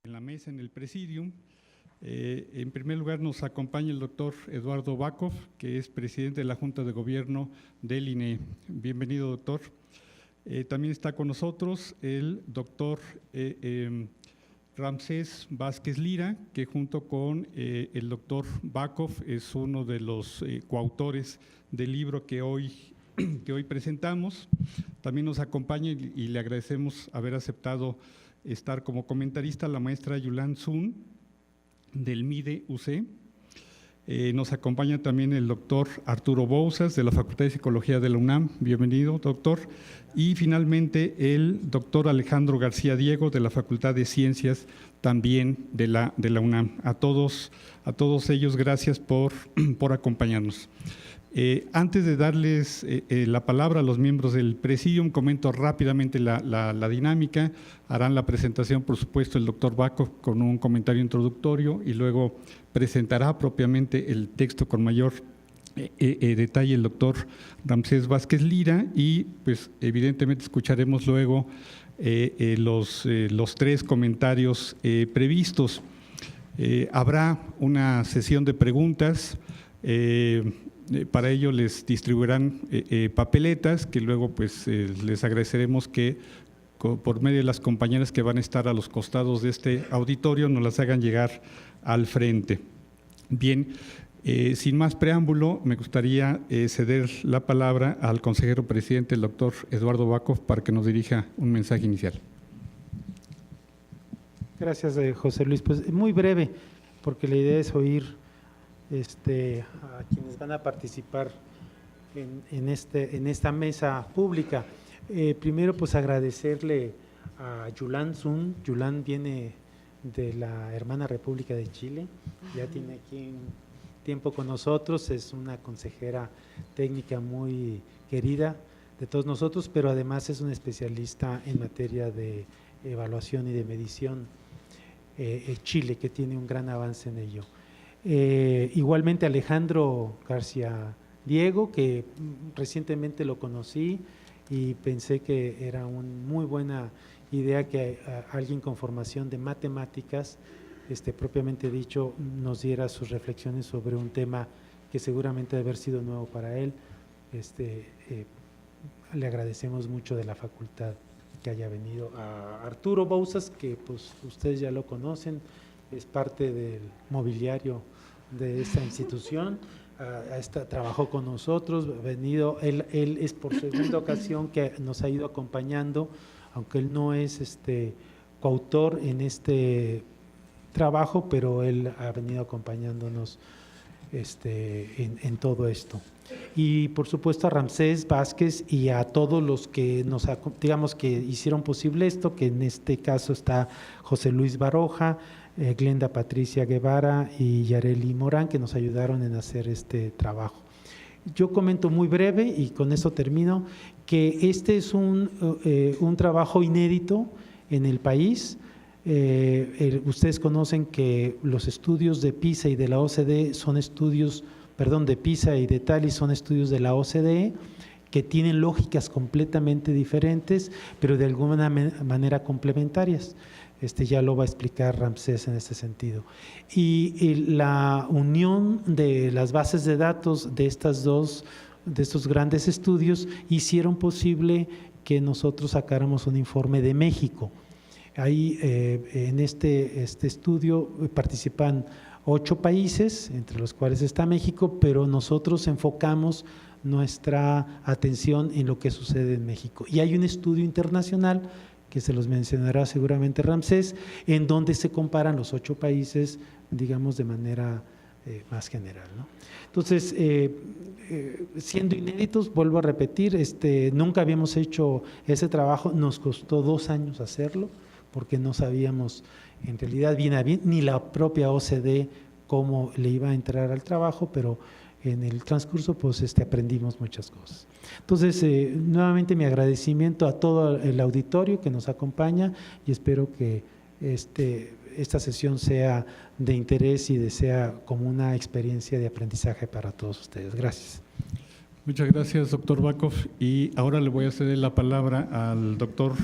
En la mesa, en el presidium. En primer lugar nos acompaña el doctor Eduardo Bakov, que es presidente de la Junta de Gobierno del INEE. Bienvenido, doctor. También está con nosotros el doctor Ramsés Vázquez Lira, que junto con el doctor Bakov es uno de los coautores del libro que hoy presentamos. También nos acompaña y le agradecemos haber aceptado estar como comentarista la maestra Yulan Sun del MIDE UC. Nos acompaña también el doctor Arturo Bouzas de la Facultad de Psicología de la UNAM. Bienvenido, doctor. Y finalmente el doctor Alejandro García Diego de la Facultad de Ciencias también de la UNAM. A todos ellos, gracias por acompañarnos. Antes de darles la palabra a los miembros del Presidium, comento rápidamente la dinámica. Harán la presentación, por supuesto, el doctor Bakov con un comentario introductorio y luego presentará propiamente el texto con mayor detalle el doctor Ramsés Vázquez Lira y, pues, evidentemente escucharemos luego los tres comentarios previstos. Habrá una sesión de preguntas. Para ello les distribuirán papeletas que luego pues les agradeceremos que por medio de las compañeras que van a estar a los costados de este auditorio nos las hagan llegar al frente. Bien, sin más preámbulo, me gustaría ceder la palabra al consejero presidente, el doctor Eduardo Bakov, para que nos dirija un mensaje inicial. Gracias, José Luis. Pues muy breve, porque la idea es oír a quienes van a participar en esta mesa pública. Primero, pues agradecerle a Yulan Sun. Yulan viene de la hermana República de Chile, ya tiene aquí un tiempo con nosotros, es una consejera técnica muy querida de todos nosotros, pero además es una especialista en materia de evaluación y de medición en Chile, que tiene un gran avance en ello. Igualmente Alejandro García Diego, que recientemente lo conocí y pensé que era una muy buena idea que alguien con formación de matemáticas, propiamente dicho, nos diera sus reflexiones sobre un tema que seguramente debe haber sido nuevo para él. Le agradecemos mucho de la facultad que haya venido. A Arturo Bouzas, que pues ustedes ya lo conocen, es parte del mobiliario de esta institución, trabajó con nosotros, él es por segunda ocasión que nos ha ido acompañando, aunque él no es coautor en este trabajo, pero él ha venido acompañándonos en todo esto. Y por supuesto a Ramsés Vázquez y a todos los que que hicieron posible esto, que en este caso está José Luis Baroja, Glenda Patricia Guevara y Yareli Morán, que nos ayudaron en hacer este trabajo. Yo comento muy breve y con eso termino, que este es un trabajo inédito en el país. Ustedes conocen que los estudios de PISA y de la OCDE son estudios, de PISA y de TALIS son estudios de la OCDE, que tienen lógicas completamente diferentes, pero de alguna manera complementarias. Ya lo va a explicar Ramsés en este sentido. Y la unión de las bases de datos de estos grandes estudios hicieron posible que nosotros sacáramos un informe de México. Ahí en este estudio participan 8 países, entre los cuales está México, pero nosotros enfocamos nuestra atención en lo que sucede en México. Y hay un estudio internacional que se los mencionará seguramente Ramsés, en donde se comparan los 8 países, digamos, de manera más general, ¿no? Entonces, siendo inéditos, vuelvo a repetir, nunca habíamos hecho ese trabajo, nos costó 2 años hacerlo, porque no sabíamos en realidad bien ni la propia OCDE cómo le iba a entrar al trabajo, pero en el transcurso pues aprendimos muchas cosas. Entonces, nuevamente mi agradecimiento a todo el auditorio que nos acompaña y espero que esta sesión sea de interés y sea como una experiencia de aprendizaje para todos ustedes. Gracias. Muchas gracias, doctor Backhoff. Y ahora le voy a ceder la palabra al doctor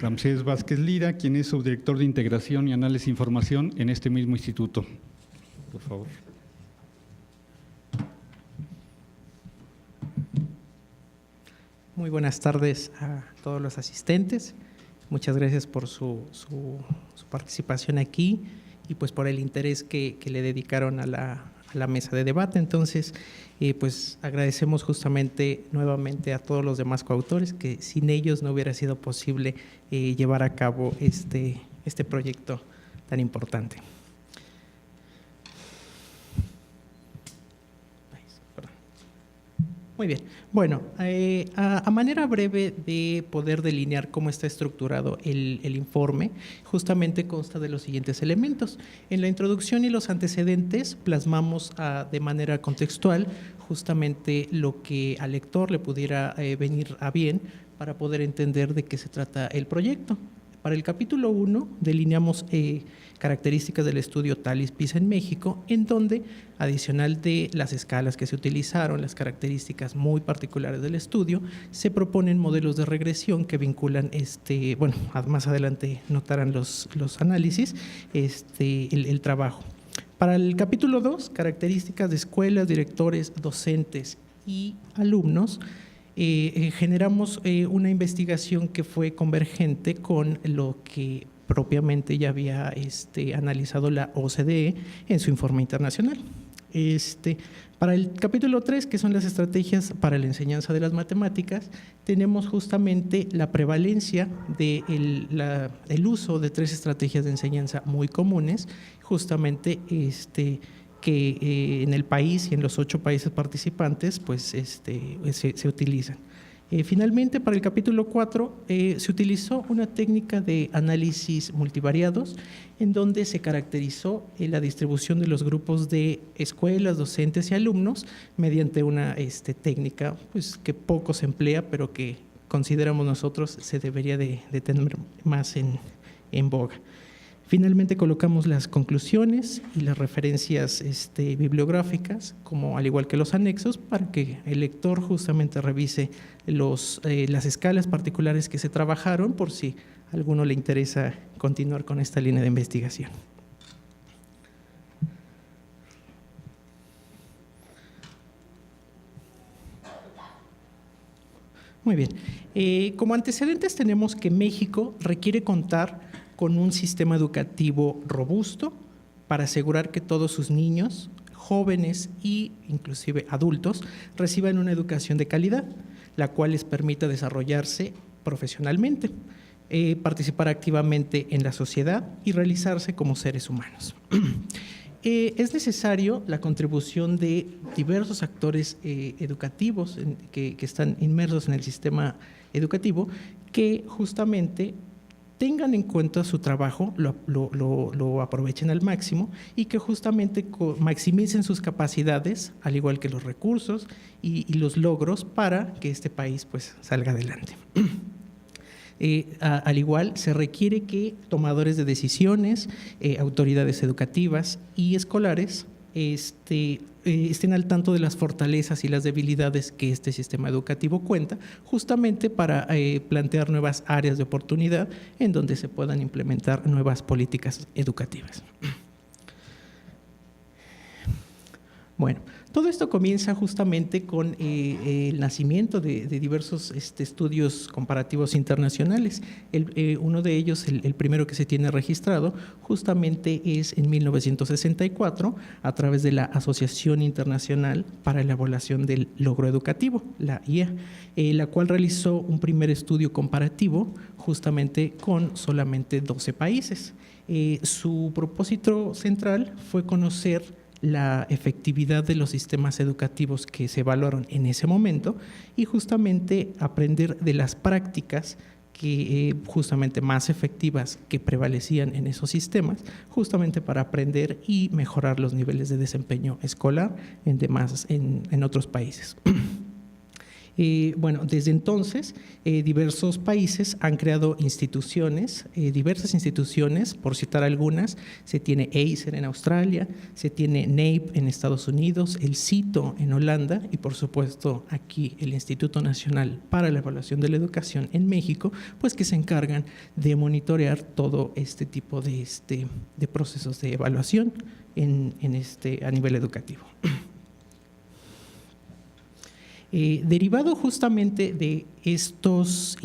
Ramsés Vázquez Lira, quien es subdirector de Integración y Análisis de Información en este mismo instituto. Por favor. Muy buenas tardes a todos los asistentes. Muchas gracias por su participación aquí y pues por el interés que le dedicaron a la mesa de debate. Entonces, pues agradecemos justamente nuevamente a todos los demás coautores, que sin ellos no hubiera sido posible llevar a cabo este proyecto tan importante. Muy bien. Bueno, a manera breve de poder delinear cómo está estructurado el informe, justamente consta de los siguientes elementos. En la introducción y los antecedentes plasmamos de manera contextual justamente lo que al lector le pudiera venir a bien para poder entender de qué se trata el proyecto. Para el capítulo 1 delineamos características del estudio TALIS-PISA en México, en donde, adicional de las escalas que se utilizaron, las características muy particulares del estudio, se proponen modelos de regresión que vinculan, bueno, más adelante notarán los análisis, el trabajo. Para el capítulo 2, características de escuelas, directores, docentes y alumnos, generamos una investigación que fue convergente con lo que propiamente ya había analizado la OCDE en su informe internacional. Para el capítulo 3, que son las estrategias para la enseñanza de las matemáticas, tenemos justamente la prevalencia del uso de 3 estrategias de enseñanza muy comunes, justamente que en el país y en los 8 países participantes pues, se utilizan. Finalmente, para el capítulo 4, se utilizó una técnica de análisis multivariados en donde se caracterizó la distribución de los grupos de escuelas, docentes y alumnos mediante una técnica pues, que poco se emplea, pero que consideramos nosotros se debería de tener más en boga. Finalmente colocamos las conclusiones y las referencias bibliográficas, como al igual que los anexos, para que el lector justamente revise las escalas particulares que se trabajaron, por si a alguno le interesa continuar con esta línea de investigación. Muy bien. Como antecedentes tenemos que México requiere contar con un sistema educativo robusto para asegurar que todos sus niños, jóvenes e inclusive adultos reciban una educación de calidad, la cual les permita desarrollarse profesionalmente, participar activamente en la sociedad y realizarse como seres humanos. Es necesario la contribución de diversos actores educativos que están inmersos en el sistema educativo, que justamente tengan en cuenta su trabajo, lo aprovechen al máximo y que justamente maximicen sus capacidades, al igual que los recursos y los logros para que este país pues, salga adelante. Al igual, se requiere que tomadores de decisiones, autoridades educativas y escolares estén al tanto de las fortalezas y las debilidades que este sistema educativo cuenta, justamente para plantear nuevas áreas de oportunidad en donde se puedan implementar nuevas políticas educativas. Bueno, todo esto comienza justamente con el nacimiento de diversos estudios comparativos internacionales. Uno de ellos, el primero que se tiene registrado, justamente es en 1964, a través de la Asociación Internacional para la Evaluación del Logro Educativo, la IA, la cual realizó un primer estudio comparativo justamente con solamente 12 países. Su propósito central fue conocer la efectividad de los sistemas educativos que se evaluaron en ese momento y justamente aprender de las prácticas que justamente más efectivas que prevalecían en esos sistemas, justamente para aprender y mejorar los niveles de desempeño escolar en otros países. Bueno, desde entonces, diversos países han creado instituciones, diversas instituciones, por citar algunas. Se tiene ACER en Australia, se tiene NAEP en Estados Unidos, el CITO en Holanda y, por supuesto, aquí el Instituto Nacional para la Evaluación de la Educación en México, pues que se encargan de monitorear todo este tipo de procesos de evaluación a nivel educativo. Derivado justamente de estos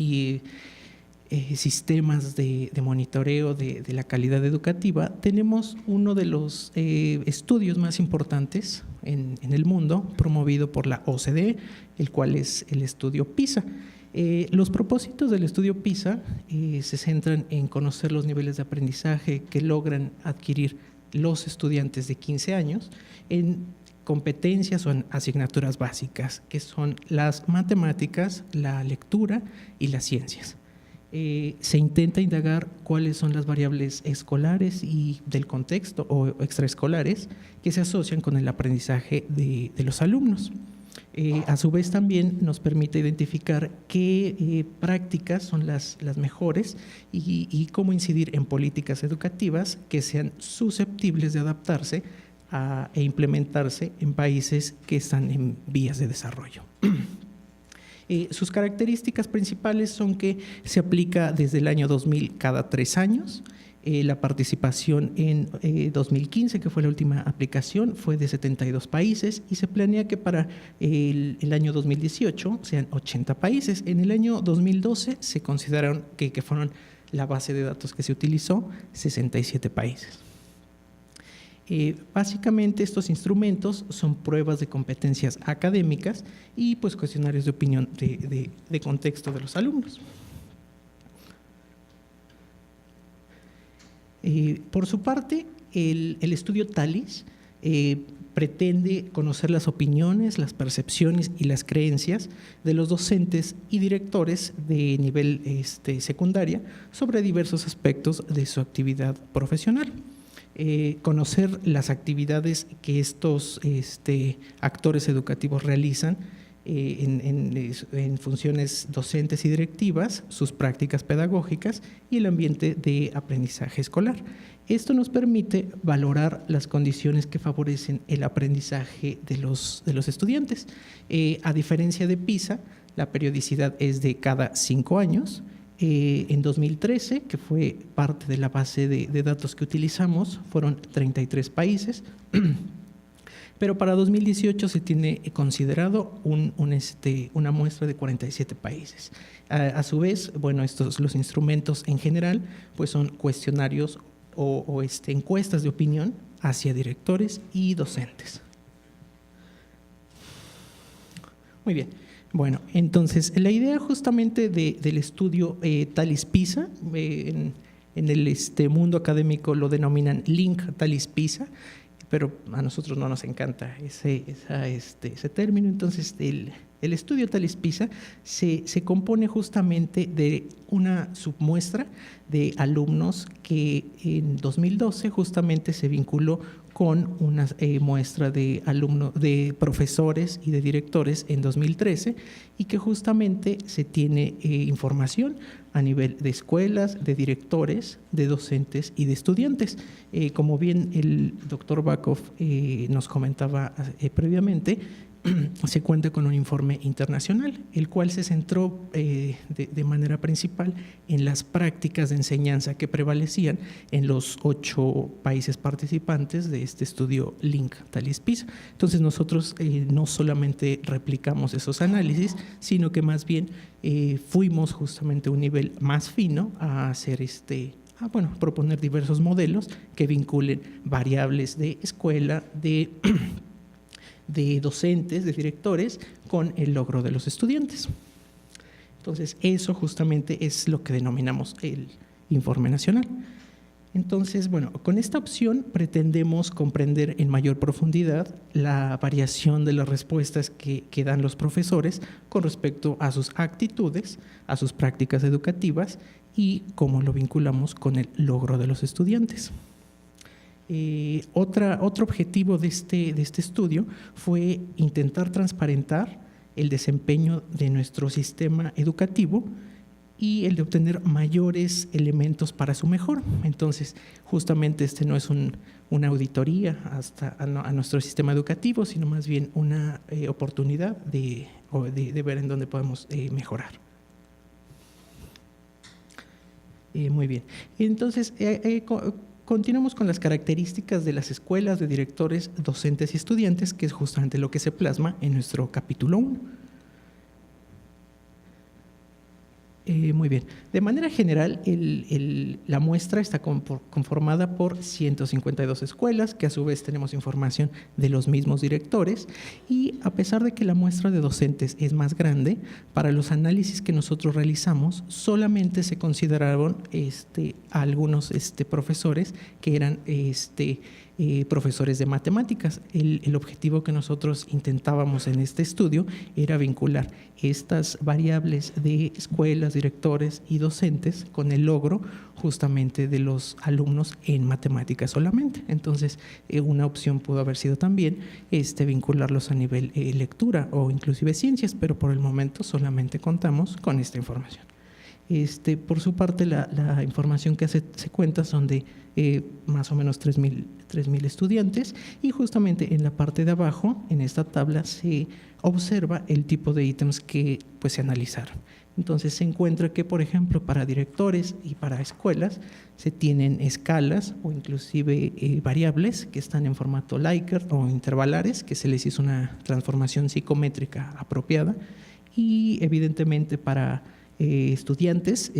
sistemas de monitoreo de la calidad educativa, tenemos uno de los estudios más importantes en el mundo, promovido por la OCDE, el cual es el estudio PISA. Los propósitos del estudio PISA se centran en conocer los niveles de aprendizaje que logran adquirir los estudiantes de 15 años en competencias o en asignaturas básicas, que son las matemáticas, la lectura y las ciencias. Se intenta indagar cuáles son las variables escolares y del contexto o extraescolares que se asocian con el aprendizaje de los alumnos. A su vez también nos permite identificar qué prácticas son las mejores y cómo incidir en políticas educativas que sean susceptibles de adaptarse e implementarse en países que están en vías de desarrollo. Sus características principales son que se aplica desde el año 2000 cada 3 años. La participación en 2015, que fue la última aplicación, fue de 72 países y se planea que para el año 2018 sean 80 países. En el año 2012 se consideraron que fueron la base de datos que se utilizó 67 países. Básicamente estos instrumentos son pruebas de competencias académicas y pues cuestionarios de opinión de contexto de los alumnos. Por su parte, el estudio TALIS pretende conocer las opiniones, las percepciones y las creencias de los docentes y directores de nivel secundaria sobre diversos aspectos de su actividad profesional. Conocer las actividades que estos actores educativos realizan en funciones docentes y directivas, sus prácticas pedagógicas y el ambiente de aprendizaje escolar. Esto nos permite valorar las condiciones que favorecen el aprendizaje de los estudiantes. A diferencia de PISA, la periodicidad es de cada 5 años. En 2013, que fue parte de la base de datos que utilizamos, fueron 33 países, pero para 2018 se tiene considerado una muestra de 47 países. A su vez, bueno, los instrumentos en general pues son cuestionarios o encuestas de opinión hacia directores y docentes. Muy bien. Bueno, entonces la idea justamente del estudio TALIS PISA, en el mundo académico lo denominan Link TALIS PISA, pero a nosotros no nos encanta ese término. Entonces el estudio TALIS PISA se compone justamente de una submuestra de alumnos que en 2012 justamente se vinculó con una muestra de profesores y de directores en 2013 y que justamente se tiene información a nivel de escuelas, de directores, de docentes y de estudiantes. Como bien el doctor Bakov nos comentaba previamente, se cuenta con un informe internacional, el cual se centró de manera principal en las prácticas de enseñanza que prevalecían en los 8 países participantes de este estudio Link TALIS PISA. Entonces nosotros no solamente replicamos esos análisis, sino que más bien fuimos justamente a un nivel más fino a hacer proponer diversos modelos que vinculen variables de escuela, de docentes, de directores, con el logro de los estudiantes. Entonces, eso justamente es lo que denominamos el informe nacional. Entonces, bueno, con esta opción pretendemos comprender en mayor profundidad la variación de las respuestas que dan los profesores con respecto a sus actitudes, a sus prácticas educativas y cómo lo vinculamos con el logro de los estudiantes. Otro objetivo de este estudio fue intentar transparentar el desempeño de nuestro sistema educativo y el de obtener mayores elementos para su mejora. Entonces, justamente este no es una auditoría a nuestro sistema educativo, sino más bien una oportunidad de ver en dónde podemos mejorar. Muy bien. Entonces, continuamos con las características de las escuelas, de directores, docentes y estudiantes, que es justamente lo que se plasma en nuestro capítulo 1. Muy bien. De manera general, la muestra está conformada por 152 escuelas, que a su vez tenemos información de los mismos directores, y a pesar de que la muestra de docentes es más grande, para los análisis que nosotros realizamos, solamente se consideraron algunos profesores que eran profesores de matemáticas. El objetivo que nosotros intentábamos en este estudio era vincular estas variables de escuelas, directores y docentes con el logro justamente de los alumnos en matemáticas solamente. Entonces, una opción pudo haber sido también vincularlos a nivel lectura o inclusive ciencias, pero por el momento solamente contamos con esta información. Por su parte, la información que se cuenta son de más o menos 3,000 estudiantes, y justamente en la parte de abajo, en esta tabla, se observa el tipo de ítems que se analizaron. Entonces se encuentra que, por ejemplo, para directores y para escuelas se tienen escalas o inclusive variables que están en formato Likert o intervalares, que se les hizo una transformación psicométrica apropiada, y evidentemente para estudiantes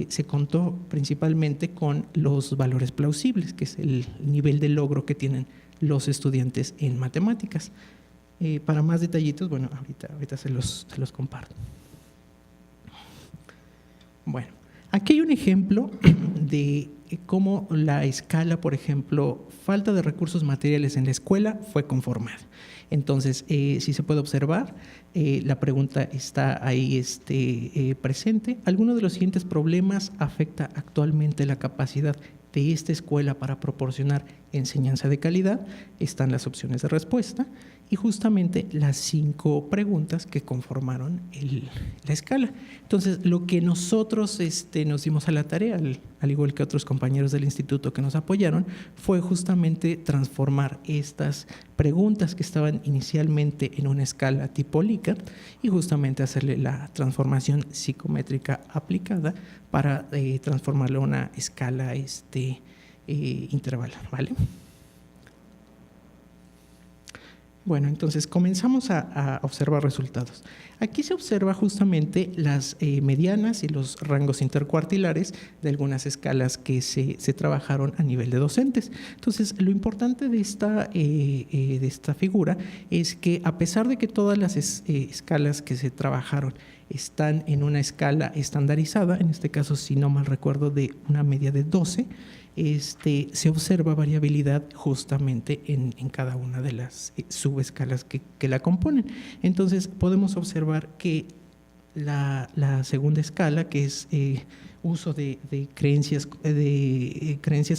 se contó principalmente con los valores plausibles, que es el nivel de logro que tienen los estudiantes en matemáticas. Para más detallitos, bueno, ahorita se los comparto. Bueno, aquí hay un ejemplo de cómo la escala, por ejemplo, falta de recursos materiales en la escuela fue conformada. Entonces, si se puede observar, la pregunta está ahí presente. ¿Alguno de los siguientes problemas afecta actualmente la capacidad de esta escuela para proporcionar enseñanza de calidad? Están las opciones de respuesta y justamente las 5 preguntas que conformaron la escala. Entonces, lo que nosotros nos dimos a la tarea, al igual que otros compañeros del instituto que nos apoyaron, fue justamente transformar estas preguntas que estaban inicialmente en una escala tipo Likert y justamente hacerle la transformación psicométrica aplicada para transformarlo a una escala intervalar, ¿vale? Bueno, entonces comenzamos a observar resultados. Aquí se observa justamente las medianas y los rangos intercuartilares de algunas escalas que se trabajaron a nivel de docentes. Entonces, lo importante de esta figura es que a pesar de que todas las escalas que se trabajaron están en una escala estandarizada, en este caso, si no mal recuerdo, de una media de 12, se observa variabilidad justamente en cada una de las subescalas que la componen. Entonces, podemos observar que la segunda escala, que es uso de creencias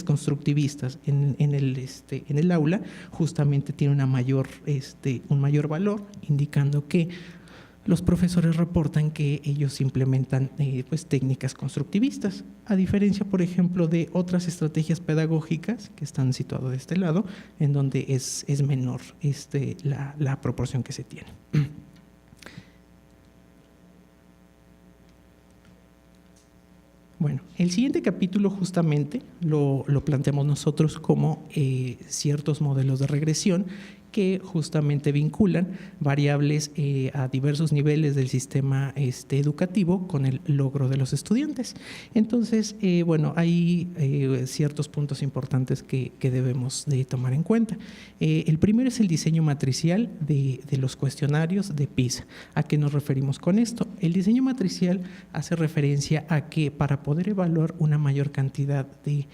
constructivistas en el aula, justamente tiene un mayor valor, indicando que los profesores reportan que ellos implementan técnicas constructivistas, a diferencia, por ejemplo, de otras estrategias pedagógicas que están situadas de este lado, en donde es menor la proporción que se tiene. Bueno, el siguiente capítulo justamente lo planteamos nosotros como ciertos modelos de regresión que justamente vinculan variables a diversos niveles del sistema educativo con el logro de los estudiantes. Entonces, bueno, hay ciertos puntos importantes que debemos de tomar en cuenta. El primero es el diseño matricial de los cuestionarios de PISA. ¿A qué nos referimos con esto? El diseño matricial hace referencia a que para poder evaluar una mayor cantidad de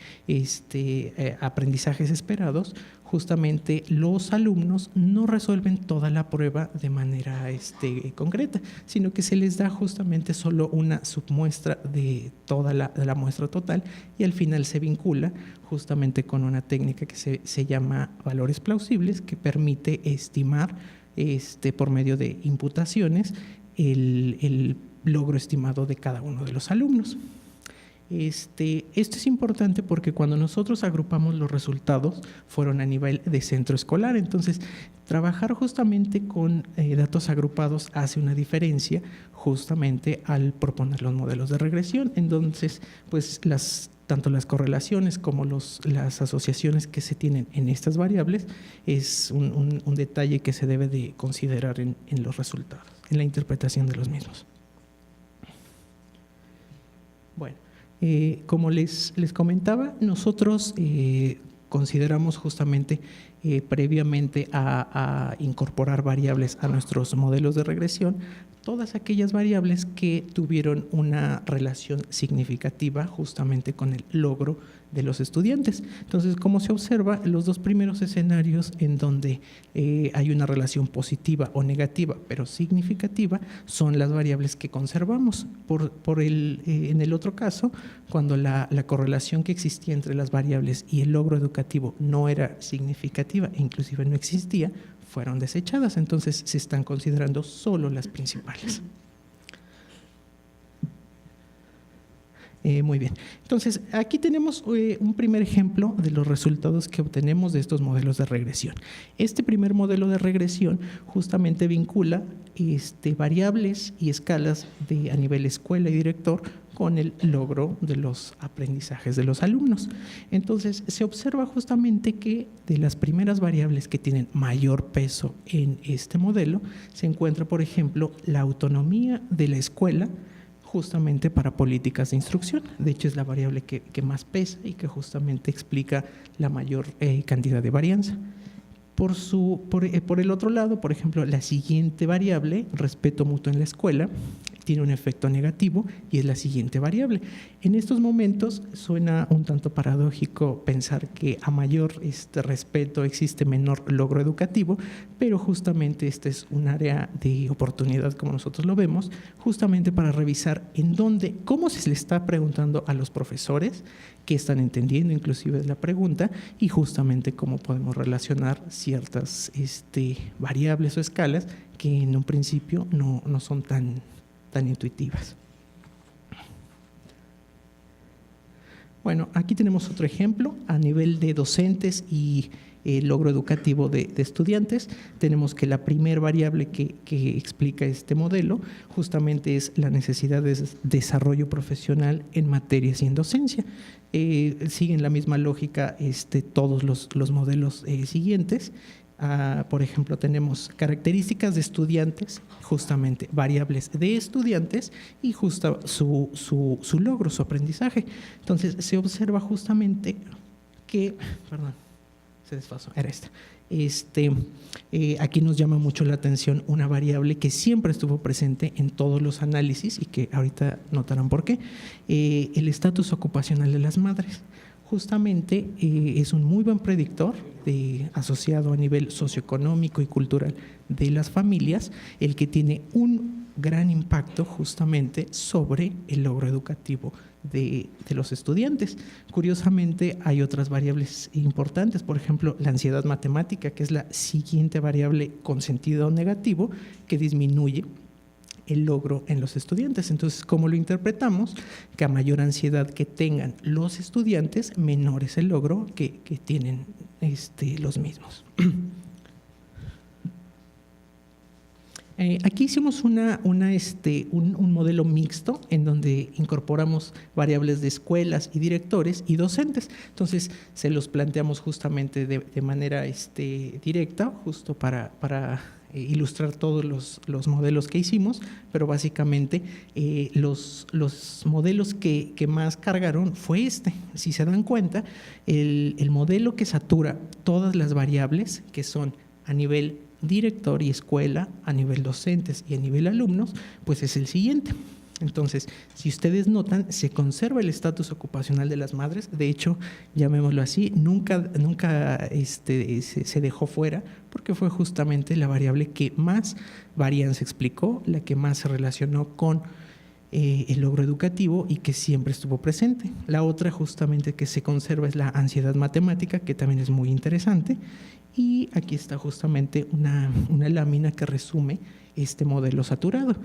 aprendizajes esperados, justamente los alumnos no resuelven toda la prueba de manera concreta, sino que se les da justamente solo una submuestra de toda la muestra total y al final se vincula justamente con una técnica que se llama valores plausibles, que permite estimar por medio de imputaciones el logro estimado de cada uno de los alumnos. Esto es importante porque cuando nosotros agrupamos los resultados fueron a nivel de centro escolar, entonces trabajar justamente con datos agrupados hace una diferencia justamente al proponer los modelos de regresión. Entonces, pues tanto las correlaciones como las asociaciones que se tienen en estas variables es un detalle que se debe de considerar en los resultados, en la interpretación de los mismos. Bueno. Como les comentaba, nosotros consideramos justamente previamente a incorporar variables a nuestros modelos de regresión, todas aquellas variables que tuvieron una relación significativa justamente con el logro de los estudiantes. Entonces, como se observa, los dos primeros escenarios en donde hay una relación positiva o negativa, pero significativa, son las variables que conservamos. En el otro caso, cuando la correlación que existía entre las variables y el logro educativo no era significativa e inclusive no existía, fueron desechadas. Entonces, se están considerando solo las principales. Muy bien. Entonces, aquí tenemos un primer ejemplo de los resultados que obtenemos de estos modelos de regresión. Este primer modelo de regresión justamente vincula variables y escalas a nivel escuela y director con el logro de los aprendizajes de los alumnos. Entonces, se observa justamente que de las primeras variables que tienen mayor peso en este modelo, se encuentra, por ejemplo, la autonomía de la escuela justamente para políticas de instrucción. De hecho, es la variable que más pesa y que justamente explica la mayor cantidad de varianza. Por el otro lado, por ejemplo, la siguiente variable, respeto mutuo en la escuela, tiene un efecto negativo y es la siguiente variable. En estos momentos suena un tanto paradójico pensar que a mayor respeto existe menor logro educativo, pero justamente este es un área de oportunidad, como nosotros lo vemos, justamente para revisar cómo se le está preguntando a los profesores, qué están entendiendo inclusive de la pregunta y justamente cómo podemos relacionar ciertas variables o escalas que en un principio no son tan intuitivas. Bueno, aquí tenemos otro ejemplo a nivel de docentes y logro educativo de estudiantes. Tenemos que la primera variable que explica este modelo justamente es la necesidad de desarrollo profesional en materias y en docencia. Siguen la misma lógica todos los modelos siguientes. Por ejemplo, tenemos características de estudiantes, justamente variables de estudiantes y justo su logro, su aprendizaje. Entonces, se observa justamente que, perdón, se desfasó, era esta. Aquí nos llama mucho la atención una variable que siempre estuvo presente en todos los análisis y que ahorita notarán por qué, el estatus ocupacional de las madres. Justamente es un muy buen predictor asociado a nivel socioeconómico y cultural de las familias, el que tiene un gran impacto justamente sobre el logro educativo de los estudiantes. Curiosamente, hay otras variables importantes, por ejemplo, la ansiedad matemática, que es la siguiente variable con sentido negativo, que disminuye el logro en los estudiantes. Entonces, ¿cómo lo interpretamos? Que a mayor ansiedad que tengan los estudiantes, menor es el logro que tienen los mismos. Aquí hicimos un modelo mixto en donde incorporamos variables de escuelas y directores y docentes. Entonces, se los planteamos justamente de manera directa, justo para ilustrar todos los modelos que hicimos, pero básicamente los modelos que más cargaron fue Si se dan cuenta, el modelo que satura todas las variables, que son a nivel director y escuela, a nivel docentes y a nivel alumnos, pues es el siguiente. Entonces, si ustedes notan, se conserva el estatus ocupacional de las madres. De hecho, llamémoslo así, nunca se dejó fuera, porque fue justamente la variable que más varianza explicó, la que más se relacionó con el logro educativo y que siempre estuvo presente. La otra justamente que se conserva es la ansiedad matemática, que también es muy interesante. Y aquí está justamente una lámina que resume este modelo saturado.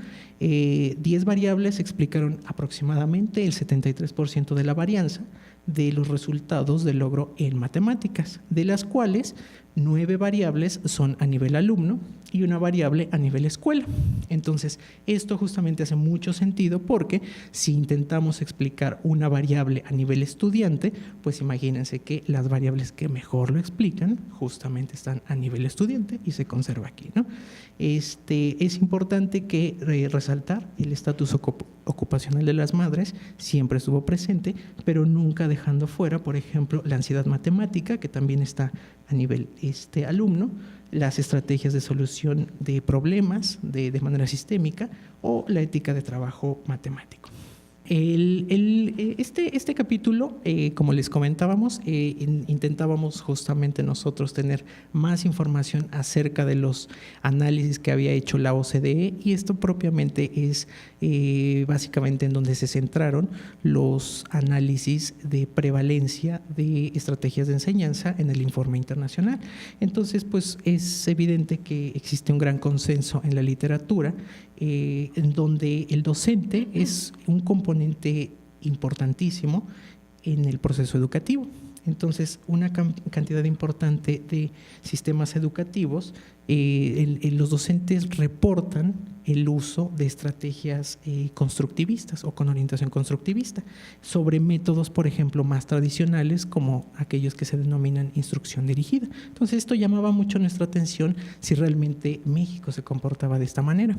10 variables explicaron aproximadamente el 73% de la varianza de los resultados del logro en matemáticas, de las cuales 9 variables son a nivel alumno y una variable a nivel escuela. Entonces, esto justamente hace mucho sentido porque si intentamos explicar una variable a nivel estudiante, pues imagínense que las variables que mejor lo explican justamente están a nivel estudiante y se conserva aquí, ¿no? Es importante que resaltar el estatus ocupacional de las madres, siempre estuvo presente, pero nunca dejando fuera, por ejemplo, la ansiedad matemática, que también está a nivel alumno, las estrategias de solución de problemas de manera sistémica o la ética de trabajo matemático. Este capítulo, como les comentábamos, intentábamos justamente nosotros tener más información acerca de los análisis que había hecho la OCDE, y esto propiamente es básicamente en donde se centraron los análisis de prevalencia de estrategias de enseñanza en el informe internacional. Entonces, pues es evidente que existe un gran consenso en la literatura en donde el docente es un componente importantísimo en el proceso educativo. Entonces, una cantidad importante de sistemas educativos, los docentes reportan el uso de estrategias constructivistas o con orientación constructivista sobre métodos, por ejemplo, más tradicionales como aquellos que se denominan instrucción dirigida. Entonces, esto llamaba mucho nuestra atención si realmente México se comportaba de esta manera.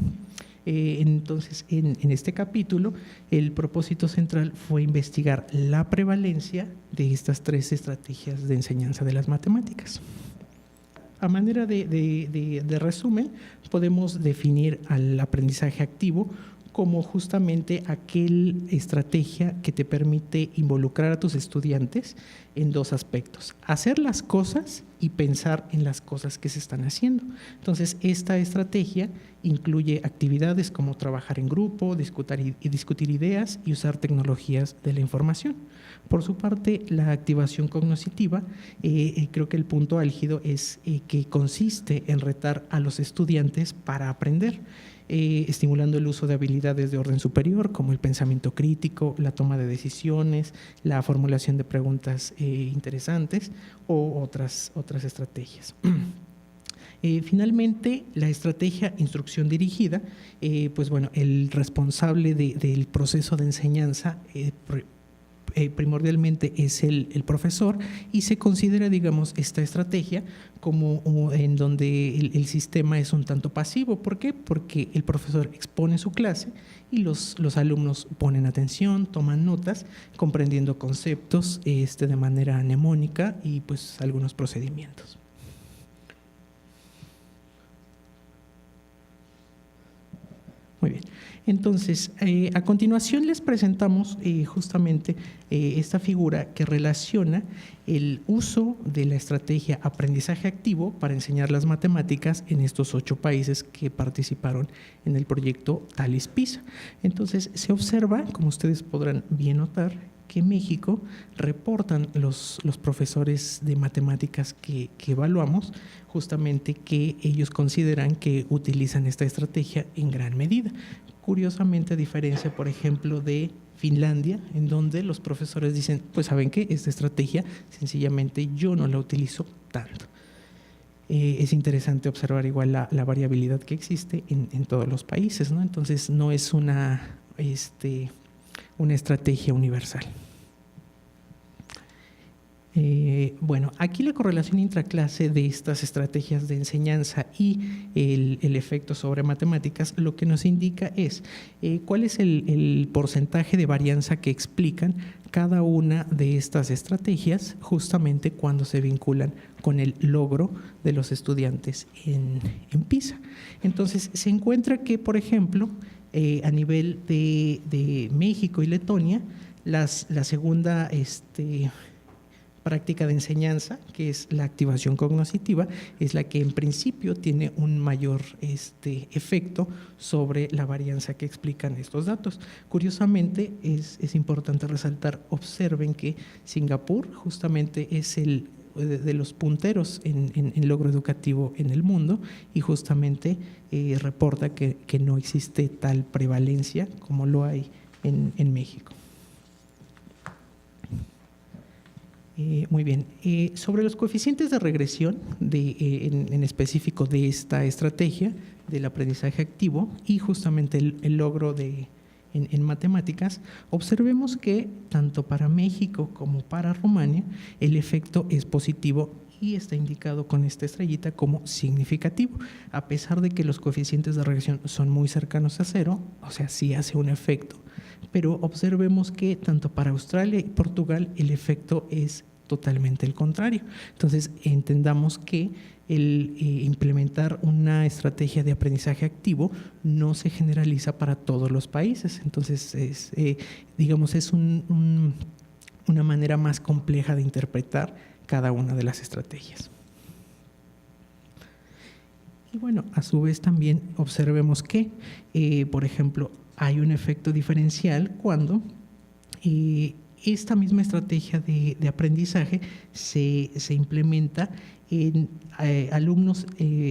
Entonces, en este capítulo, el propósito central fue investigar la prevalencia de estas 3 estrategias de enseñanza de las matemáticas. A manera de resumen, podemos definir al aprendizaje activo como justamente aquella estrategia que te permite involucrar a tus estudiantes en 2 aspectos: hacer las cosas y pensar en las cosas que se están haciendo. Entonces, esta estrategia incluye actividades como trabajar en grupo, discutir ideas y usar tecnologías de la información. Por su parte, la activación cognitiva, creo que el punto álgido es que consiste en retar a los estudiantes para aprender, estimulando el uso de habilidades de orden superior como el pensamiento crítico, la toma de decisiones, la formulación de preguntas interesantes o otras estrategias. Finalmente, la estrategia instrucción dirigida, pues bueno, el responsable del proceso de enseñanza primordialmente es el profesor, y se considera, digamos, esta estrategia como en donde el sistema es un tanto pasivo. ¿Por qué? Porque el profesor expone su clase y los alumnos ponen atención, toman notas, comprendiendo conceptos de manera mnemónica y pues algunos procedimientos. Muy bien. Entonces, a continuación les presentamos justamente esta figura que relaciona el uso de la estrategia aprendizaje activo para enseñar las matemáticas en estos 8 países que participaron en el proyecto TALIS PISA. Entonces, se observa, como ustedes podrán bien notar, que México reportan los profesores de matemáticas que evaluamos, justamente que ellos consideran que utilizan esta estrategia en gran medida. Curiosamente, a diferencia, por ejemplo, de Finlandia, en donde los profesores dicen, pues saben que esta estrategia sencillamente yo no la utilizo tanto. Es interesante observar igual la variabilidad que existe en todos los países, ¿no? Entonces, no es una estrategia universal. Bueno, aquí la correlación intraclase de estas estrategias de enseñanza y el efecto sobre matemáticas lo que nos indica es cuál es el porcentaje de varianza que explican cada una de estas estrategias justamente cuando se vinculan con el logro de los estudiantes en PISA. Entonces, se encuentra que, por ejemplo, a nivel de México y Letonia, la segunda práctica de enseñanza, que es la activación cognitiva, es la que en principio tiene un mayor efecto sobre la varianza que explican estos datos. Curiosamente, es importante resaltar, observen que Singapur justamente es de los punteros en logro educativo en el mundo y justamente reporta que no existe tal prevalencia como lo hay en México. Muy bien. Sobre los coeficientes de regresión, en específico de esta estrategia del aprendizaje activo y justamente el logro en matemáticas, observemos que tanto para México como para Rumania el efecto es positivo y está indicado con esta estrellita como significativo. A pesar de que los coeficientes de regresión son muy cercanos a cero, o sea, sí hace un efecto, pero observemos que tanto para Australia y Portugal el efecto es totalmente el contrario. Entonces, entendamos que el implementar una estrategia de aprendizaje activo no se generaliza para todos los países. Entonces, es una manera más compleja de interpretar cada una de las estrategias. Y bueno, a su vez también observemos que, por ejemplo, hay un efecto diferencial cuando esta misma estrategia de aprendizaje se implementa en alumnos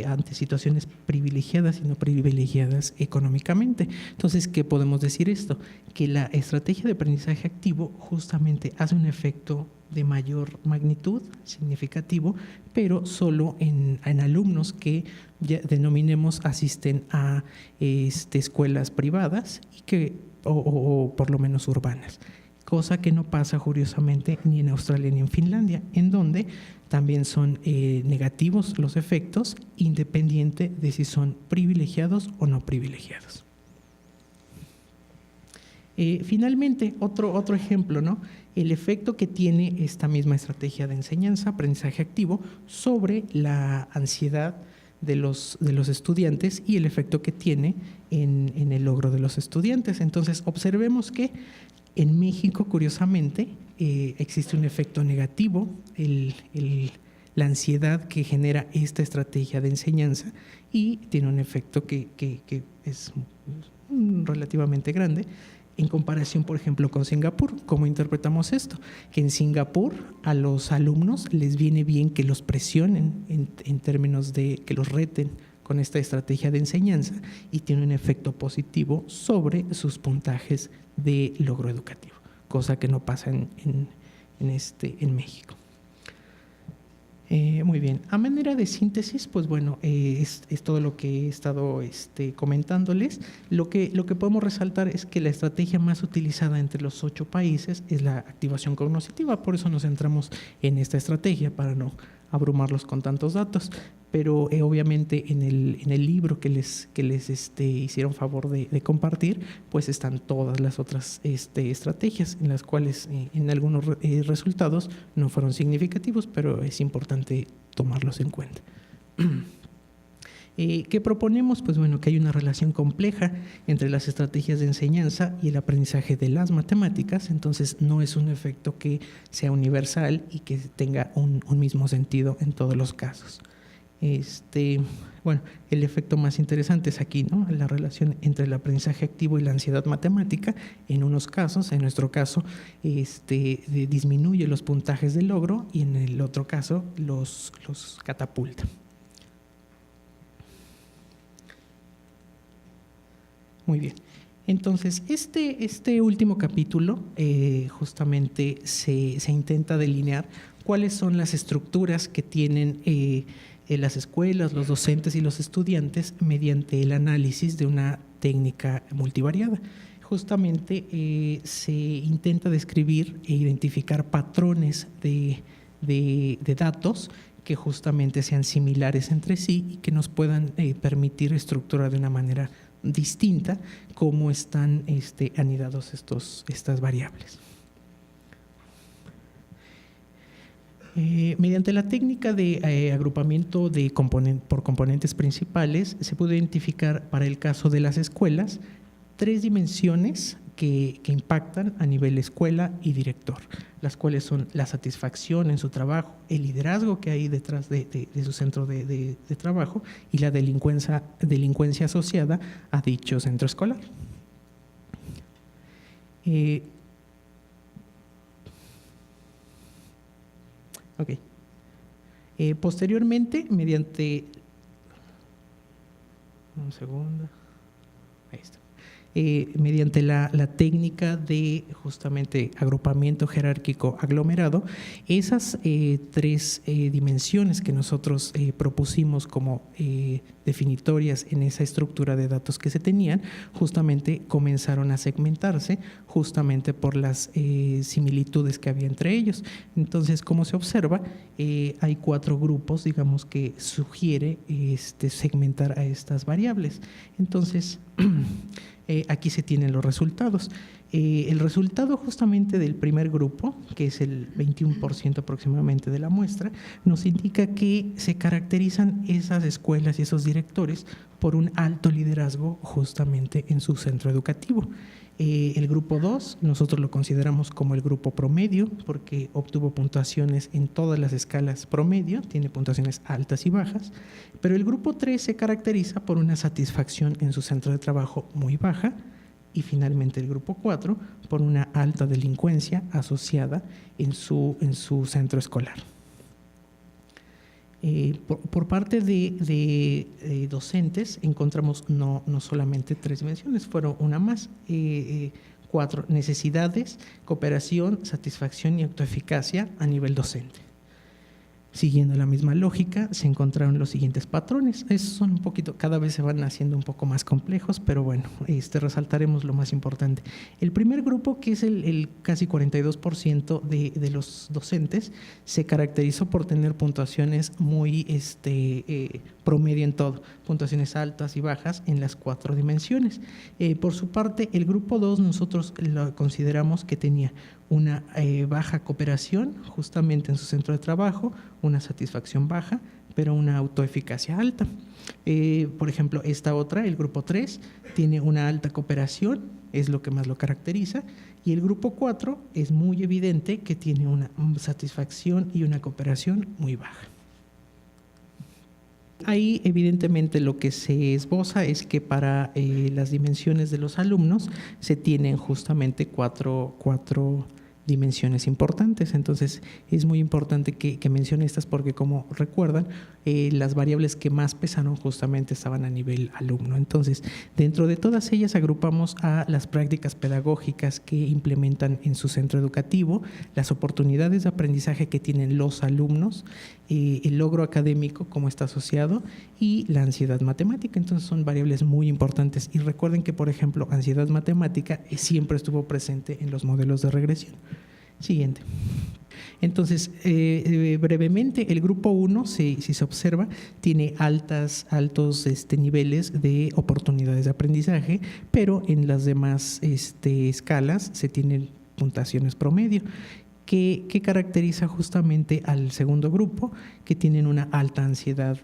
ante situaciones privilegiadas y no privilegiadas económicamente. Entonces, ¿qué podemos decir esto? Que la estrategia de aprendizaje activo justamente hace un efecto de mayor magnitud, significativo, pero solo en alumnos que ya denominemos asisten a escuelas privadas y o por lo menos urbanas. Cosa que no pasa curiosamente ni en Australia ni en Finlandia, en donde también son negativos los efectos, independiente de si son privilegiados o no privilegiados. Finalmente, otro ejemplo, ¿no? El efecto que tiene esta misma estrategia de enseñanza, aprendizaje activo, sobre la ansiedad de los estudiantes y el efecto que tiene en el logro de los estudiantes. Entonces, observemos que en México, curiosamente, existe un efecto negativo, la ansiedad que genera esta estrategia de enseñanza, y tiene un efecto que es relativamente grande en comparación, por ejemplo, con Singapur. ¿Cómo interpretamos esto? Que en Singapur a los alumnos les viene bien que los presionen en términos de que los reten con esta estrategia de enseñanza y tiene un efecto positivo sobre sus puntajes de logro educativo, cosa que no pasa en México. Muy bien, a manera de síntesis, pues bueno, es todo lo que he estado comentándoles. Lo que podemos resaltar es que la estrategia más utilizada entre los 8 países es la activación cognitiva, por eso nos centramos en esta estrategia, para no abrumarlos con tantos datos. Pero obviamente en el libro que les hicieron favor de compartir, pues están todas las otras estrategias en las cuales en algunos resultados no fueron significativos, pero es importante tomarlos en cuenta. ¿Qué proponemos? Pues bueno, que hay una relación compleja entre las estrategias de enseñanza y el aprendizaje de las matemáticas, entonces no es un efecto que sea universal y que tenga un mismo sentido en todos los casos. Bueno, el efecto más interesante es aquí, ¿no? La relación entre el aprendizaje activo y la ansiedad matemática. En unos casos, en nuestro caso, disminuye los puntajes de logro y en el otro caso los catapulta. Muy bien. Entonces, este último capítulo justamente se intenta delinear cuáles son las estructuras que tienen las escuelas, los docentes y los estudiantes mediante el análisis de una técnica multivariada. Justamente se intenta describir e identificar patrones de datos que justamente sean similares entre sí y que nos puedan permitir estructurar de una manera distinta cómo están anidados estas variables. Mediante la técnica de agrupamiento por componentes principales, se pudo identificar para el caso de las escuelas 3 dimensiones que impactan a nivel escuela y director, las cuales son la satisfacción en su trabajo, el liderazgo que hay detrás de su centro de trabajo y la delincuencia asociada a dicho centro escolar. Posteriormente, mediante mediante la técnica de justamente agrupamiento jerárquico aglomerado, esas tres dimensiones que nosotros propusimos como definitorias en esa estructura de datos que se tenían, justamente comenzaron a segmentarse justamente por las similitudes que había entre ellos. Entonces, como se observa, hay 4 grupos, digamos, que sugiere segmentar a estas variables. Entonces, aquí se tienen los resultados. El resultado justamente del primer grupo, que es el 21% aproximadamente de la muestra, nos indica que se caracterizan esas escuelas y esos directores por un alto liderazgo justamente en su centro educativo. El grupo 2 nosotros lo consideramos como el grupo promedio porque obtuvo puntuaciones en todas las escalas promedio, tiene puntuaciones altas y bajas, pero el grupo 3 se caracteriza por una satisfacción en su centro de trabajo muy baja y finalmente el grupo 4 por una alta delincuencia asociada en su centro escolar. Por parte de docentes encontramos no solamente 3 dimensiones, fueron una más, 4: necesidades, cooperación, satisfacción y autoeficacia a nivel docente. Siguiendo la misma lógica, se encontraron los siguientes patrones. Esos son un poquito, cada vez se van haciendo un poco más complejos, pero bueno, resaltaremos lo más importante. El primer grupo, que es el casi 42% de los docentes, se caracterizó por tener puntuaciones muy promedio en todo, puntuaciones altas y bajas en las 4 dimensiones. Por su parte, el grupo 2 nosotros lo consideramos que tenía una baja cooperación justamente en su centro de trabajo, una satisfacción baja, pero una autoeficacia alta. Por ejemplo, esta otra, el grupo 3, tiene una alta cooperación, es lo que más lo caracteriza, y el grupo 4 es muy evidente que tiene una satisfacción y una cooperación muy baja. Ahí evidentemente lo que se esboza es que para las dimensiones de los alumnos se tienen justamente cuatro dimensiones importantes. Entonces es muy importante que mencione estas porque, como recuerdan, las variables que más pesaron justamente estaban a nivel alumno. Entonces, dentro de todas ellas agrupamos a las prácticas pedagógicas que implementan en su centro educativo, las oportunidades de aprendizaje que tienen los alumnos, el logro académico como está asociado y la ansiedad matemática. Entonces son variables muy importantes y recuerden que, por ejemplo, ansiedad matemática siempre estuvo presente en los modelos de regresión. Siguiente. Entonces, brevemente, el grupo 1, si se observa, tiene altos niveles de oportunidades de aprendizaje, pero en las demás escalas se tienen puntuaciones promedio. Que caracteriza justamente al segundo grupo, que tienen una alta ansiedad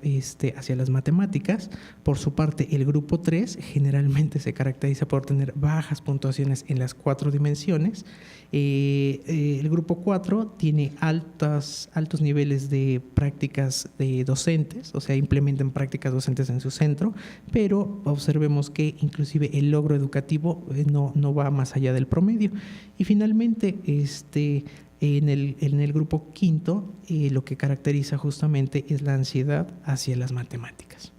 hacia las matemáticas. Por su parte, el grupo 3 generalmente se caracteriza por tener bajas puntuaciones en las 4 dimensiones. El grupo 4 tiene altos niveles de prácticas de docentes, o sea, implementan prácticas docentes en su centro, pero observemos que inclusive el logro educativo no va más allá del promedio. Y finalmente, en el grupo 5, lo que caracteriza justamente es la ansiedad hacia las matemáticas.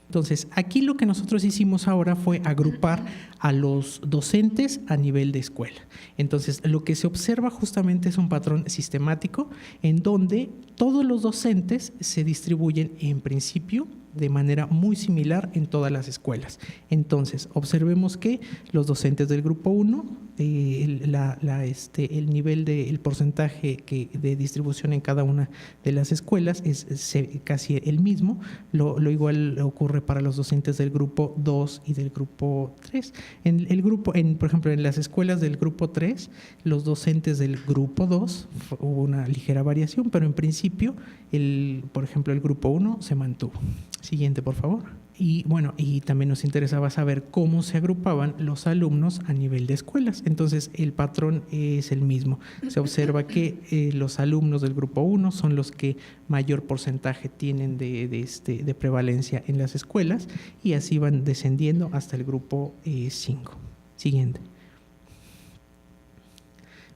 Entonces, aquí lo que nosotros hicimos ahora fue agrupar a los docentes a nivel de escuela. Entonces, lo que se observa justamente es un patrón sistemático en donde todos los docentes se distribuyen en principio de manera muy similar en todas las escuelas. Entonces, observemos que los docentes del grupo 1, el nivel el porcentaje de distribución en cada una de las escuelas es casi el mismo. Lo igual ocurre para los docentes del grupo 2 y del grupo 3. Por ejemplo, en las escuelas del grupo 3, los docentes del grupo 2 hubo una ligera variación, pero en principio, por ejemplo, el grupo 1 se mantuvo. Siguiente, por favor. Y bueno, y también nos interesaba saber cómo se agrupaban los alumnos a nivel de escuelas. Entonces, el patrón es el mismo. Se observa que los alumnos del grupo 1 son los que mayor porcentaje tienen de prevalencia en las escuelas, y así van descendiendo hasta el grupo 5. Siguiente.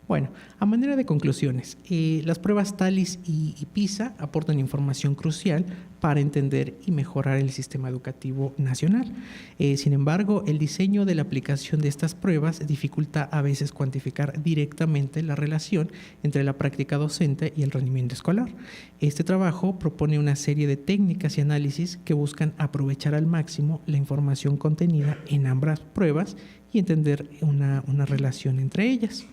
Bueno, a manera de conclusiones, las pruebas TALIS y PISA aportan información crucial para entender y mejorar el sistema educativo nacional. Sin embargo, el diseño de la aplicación de estas pruebas dificulta a veces cuantificar directamente la relación entre la práctica docente y el rendimiento escolar. Este trabajo propone una serie de técnicas y análisis que buscan aprovechar al máximo la información contenida en ambas pruebas y entender una relación entre ellas.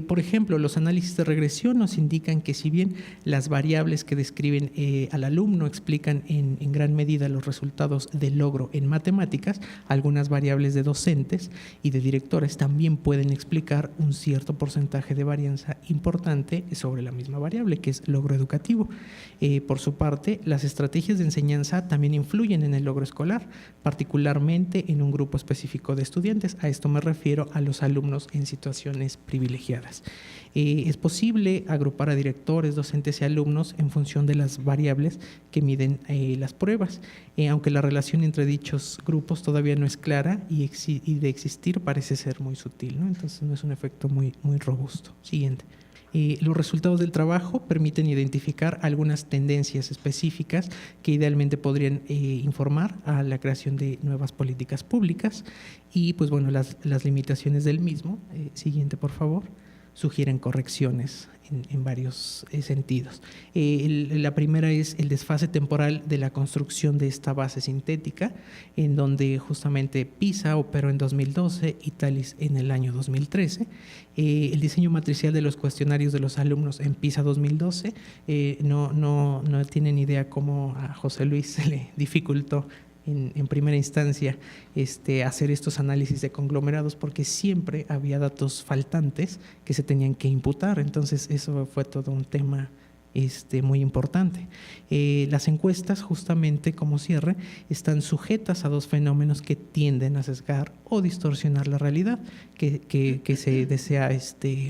Por ejemplo, los análisis de regresión nos indican que si bien las variables que describen al alumno explican en gran medida los resultados del logro en matemáticas, algunas variables de docentes y de directores también pueden explicar un cierto porcentaje de varianza importante sobre la misma variable, que es logro educativo. Por su parte, las estrategias de enseñanza también influyen en el logro escolar, particularmente en un grupo específico de estudiantes. A esto me refiero a los alumnos en situaciones privilegiadas. Es posible agrupar a directores, docentes y alumnos en función de las variables que miden las pruebas, aunque la relación entre dichos grupos todavía no es clara y de existir parece ser muy sutil, ¿no? Entonces no es un efecto muy robusto. Siguiente. Los resultados del trabajo permiten identificar algunas tendencias específicas que idealmente podrían informar a la creación de nuevas políticas públicas, y pues bueno, las limitaciones del mismo, siguiente por favor, sugieren correcciones en varios sentidos. La primera es el desfase temporal de la construcción de esta base sintética, en donde justamente PISA operó en 2012 y TALIS en el año 2013. El diseño matricial de los cuestionarios de los alumnos en PISA 2012, no tienen idea cómo a José Luis se le dificultó en primera instancia hacer estos análisis de conglomerados, porque siempre había datos faltantes que se tenían que imputar. Entonces eso fue todo un tema muy importante. Las encuestas, justamente como cierre, están sujetas a dos fenómenos que tienden a sesgar o distorsionar la realidad que se desea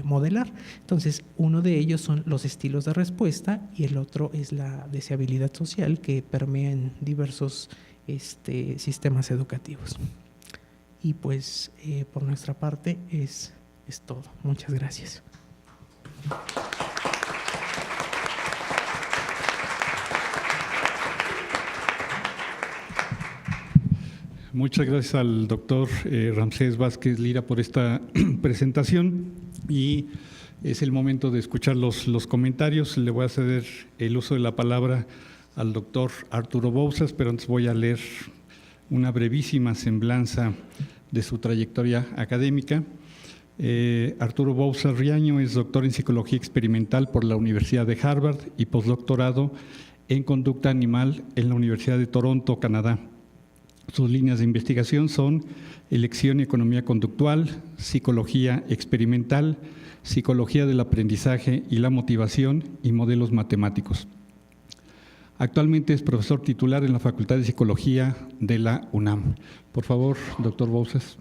modelar. Entonces, uno de ellos son los estilos de respuesta y el otro es la deseabilidad social que permea en diversos sistemas educativos. Y pues por nuestra parte es todo. Muchas gracias. Muchas gracias al doctor Ramsés Vázquez Lira por esta presentación, y es el momento de escuchar los comentarios. Le voy a ceder el uso de la palabra al doctor Arturo Bouzas, pero antes voy a leer una brevísima semblanza de su trayectoria académica. Arturo Bouzas Riaño es doctor en Psicología Experimental por la Universidad de Harvard y postdoctorado en Conducta Animal en la Universidad de Toronto, Canadá. Sus líneas de investigación son elección y economía conductual, psicología experimental, psicología del aprendizaje y la motivación y modelos matemáticos. Actualmente es profesor titular en la Facultad de Psicología de la UNAM. Por favor, doctor Bouzas.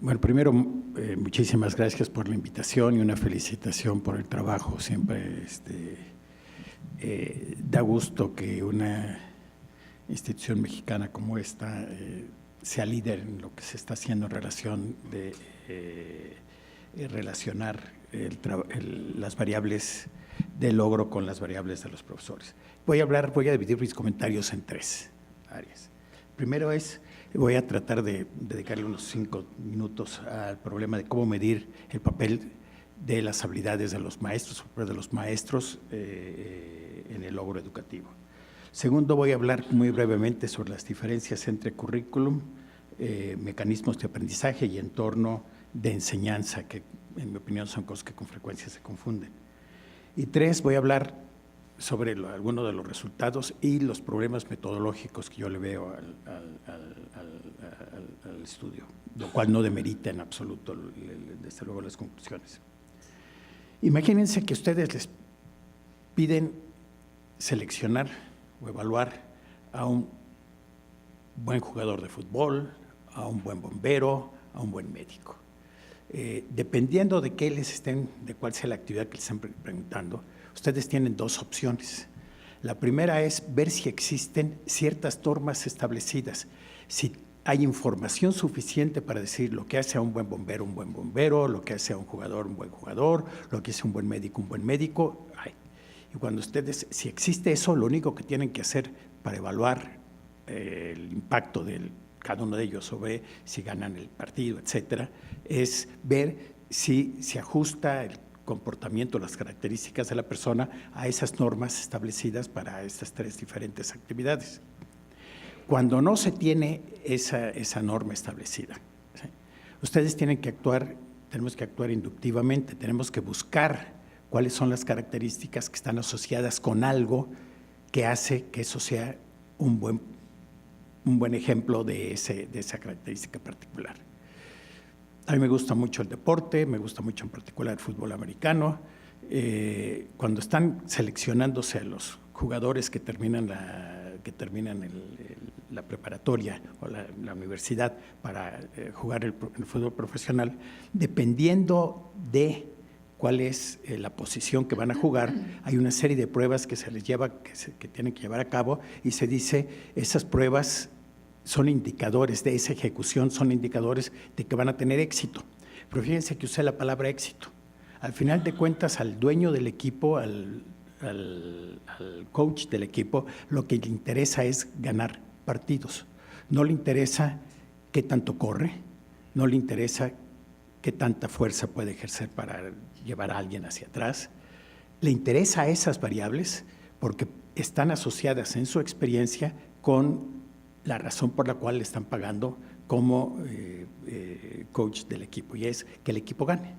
Bueno, primero, muchísimas gracias por la invitación y una felicitación por el trabajo. Siempre da gusto que una institución mexicana como esta sea líder en lo que se está haciendo en relación de relacionar las variables de logro con las variables de los profesores. Voy a dividir mis comentarios en tres áreas. Primero voy a tratar de dedicarle unos 5 minutos al problema de cómo medir el papel de las habilidades de los maestros, en el logro educativo. Segundo, voy a hablar muy brevemente sobre las diferencias entre currículum, mecanismos de aprendizaje y entorno de enseñanza, que en mi opinión son cosas que con frecuencia se confunden. Y 3, voy a hablar sobre algunos de los resultados y los problemas metodológicos que yo le veo al estudio, lo cual no demerita en absoluto, desde luego, las conclusiones. Imagínense que ustedes les piden seleccionar o evaluar a un buen jugador de fútbol, a un buen bombero, a un buen médico. Dependiendo de de cuál sea la actividad que les estén preguntando, ustedes tienen dos opciones. La primera es ver si existen ciertas normas establecidas, si hay información suficiente para decir lo que hace a un buen bombero, lo que hace a un jugador, un buen jugador, lo que hace un buen médico, hay. Y cuando ustedes, si existe eso, lo único que tienen que hacer para evaluar el impacto de cada uno de ellos sobre si ganan el partido, etcétera, es ver si se ajusta el comportamiento, las características de la persona a esas normas establecidas para estas tres diferentes actividades. Cuando no se tiene esa norma establecida, ¿sí?, ustedes tenemos que actuar inductivamente, tenemos que buscar cuáles son las características que están asociadas con algo que hace que eso sea un buen ejemplo de esa característica particular. A mí me gusta mucho el deporte, me gusta mucho en particular el fútbol americano. Cuando están seleccionándose a los jugadores que terminan la preparatoria o la universidad para jugar el fútbol profesional, dependiendo de cuál es la posición que van a jugar, hay una serie de pruebas que que tienen que llevar a cabo, y se dice esas pruebas son indicadores de esa ejecución, son indicadores de que van a tener éxito. Pero fíjense que usé la palabra éxito. Al final de cuentas, al dueño del equipo, al coach del equipo, lo que le interesa es ganar partidos. No le interesa qué tanto corre, no le interesa qué tanta fuerza puede ejercer para llevar a alguien hacia atrás. Le interesa esas variables porque están asociadas en su experiencia con la razón por la cual le están pagando como coach del equipo, y es que el equipo gane.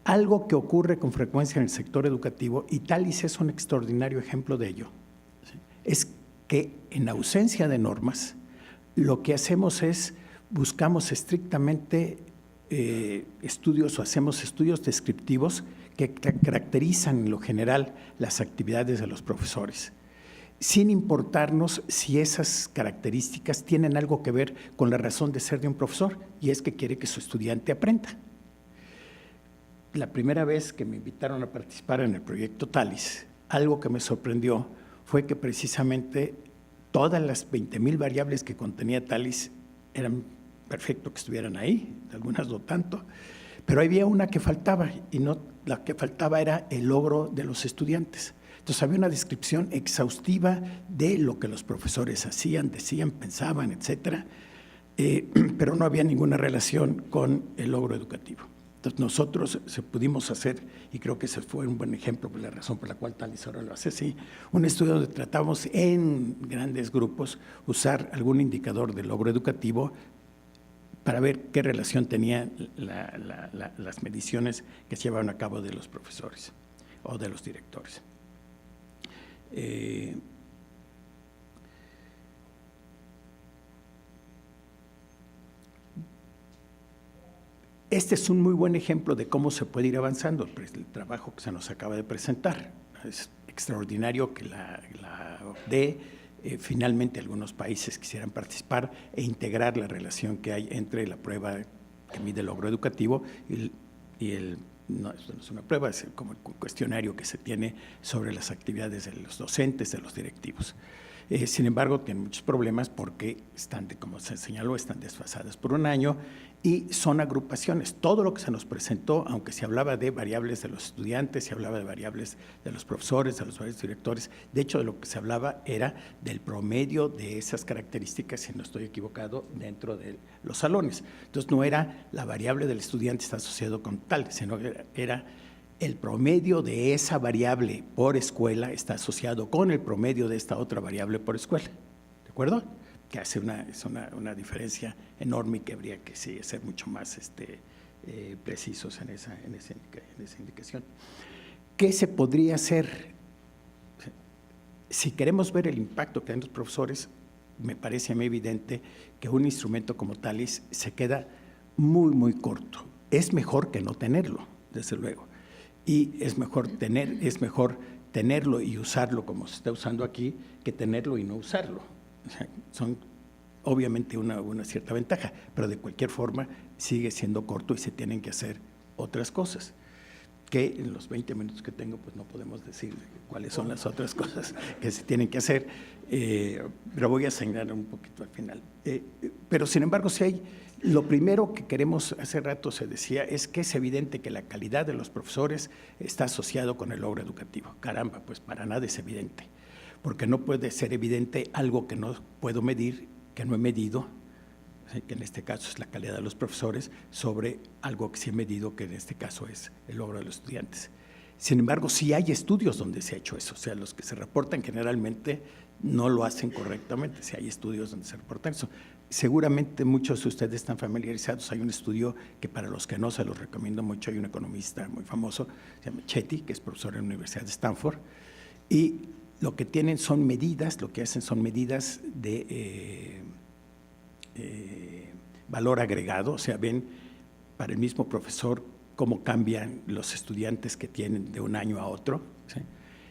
Algo que ocurre con frecuencia en el sector educativo, y Talis es un extraordinario ejemplo de ello, ¿sí?, es que en ausencia de normas, lo que hacemos es buscamos estrictamente estudios o hacemos estudios descriptivos que caracterizan en lo general las actividades de los profesores, sin importarnos si esas características tienen algo que ver con la razón de ser de un profesor, y es que quiere que su estudiante aprenda. La primera vez que me invitaron a participar en el proyecto Talis, algo que me sorprendió fue que precisamente todas las 20,000 variables que contenía Talis eran perfecto que estuvieran ahí, algunas no tanto, pero había una que faltaba, y no, la que faltaba era el logro de los estudiantes. Entonces había una descripción exhaustiva de lo que los profesores hacían, decían, pensaban, etcétera, pero no había ninguna relación con el logro educativo. Entonces nosotros pudimos hacer, y creo que ese fue un buen ejemplo por la razón por la cual Talis ahora lo hace así, un estudio donde tratamos en grandes grupos usar algún indicador de logro educativo para ver qué relación tenían las mediciones que se llevaban a cabo de los profesores o de los directores. Este es un muy buen ejemplo de cómo se puede ir avanzando el trabajo que se nos acaba de presentar. Es extraordinario que la OCDE, finalmente algunos países quisieran participar e integrar la relación que hay entre la prueba que mide el logro educativo y el no, esto no es una prueba, es como el cuestionario que se tiene sobre las actividades de los docentes, de los directivos. Sin embargo, tienen muchos problemas porque como se señaló, están desfasadas por un año y son agrupaciones. Todo lo que se nos presentó, aunque se hablaba de variables de los estudiantes, se hablaba de variables de los profesores, de los varios directores, de hecho de lo que se hablaba era del promedio de esas características, si no estoy equivocado, dentro de los salones. Entonces no era la variable del estudiante está asociado con tal, sino era el promedio de esa variable por escuela está asociado con el promedio de esta otra variable por escuela, ¿de acuerdo? Que hace una diferencia enorme y que habría que sí, ser mucho más precisos en esa indicación. ¿Qué se podría hacer? Si queremos ver el impacto que tienen los profesores, me parece a mí evidente que un instrumento como Talis se queda muy, muy corto. Es mejor que no tenerlo, desde luego. y es mejor tenerlo y usarlo como se está usando aquí que tenerlo y no usarlo. O sea, son obviamente una cierta ventaja, pero de cualquier forma sigue siendo corto y se tienen que hacer otras cosas, que en los 20 minutos que tengo pues no podemos decir cuáles son las otras cosas que se tienen que hacer, pero voy a señalar un poquito al final. Pero sin embargo, si hay, lo primero que queremos, hace rato se decía, es que es evidente que la calidad de los profesores está asociado con el logro educativo. Caramba, pues para nada es evidente, porque no puede ser evidente algo que no puedo medir, que no he medido, que en este caso es la calidad de los profesores, sobre algo que sí he medido, que en este caso es el logro de los estudiantes. Sin embargo, sí hay estudios donde se ha hecho eso, o sea, los que se reportan generalmente no lo hacen correctamente, sí hay estudios donde se reportan eso. Seguramente muchos de ustedes están familiarizados, hay un estudio que para los que no se los recomiendo mucho, hay un economista muy famoso, se llama Chetty, que es profesor en la Universidad de Stanford, y lo que tienen son medidas, lo que hacen son medidas de valor agregado, o sea, ven para el mismo profesor cómo cambian los estudiantes que tienen de un año a otro, ¿sí?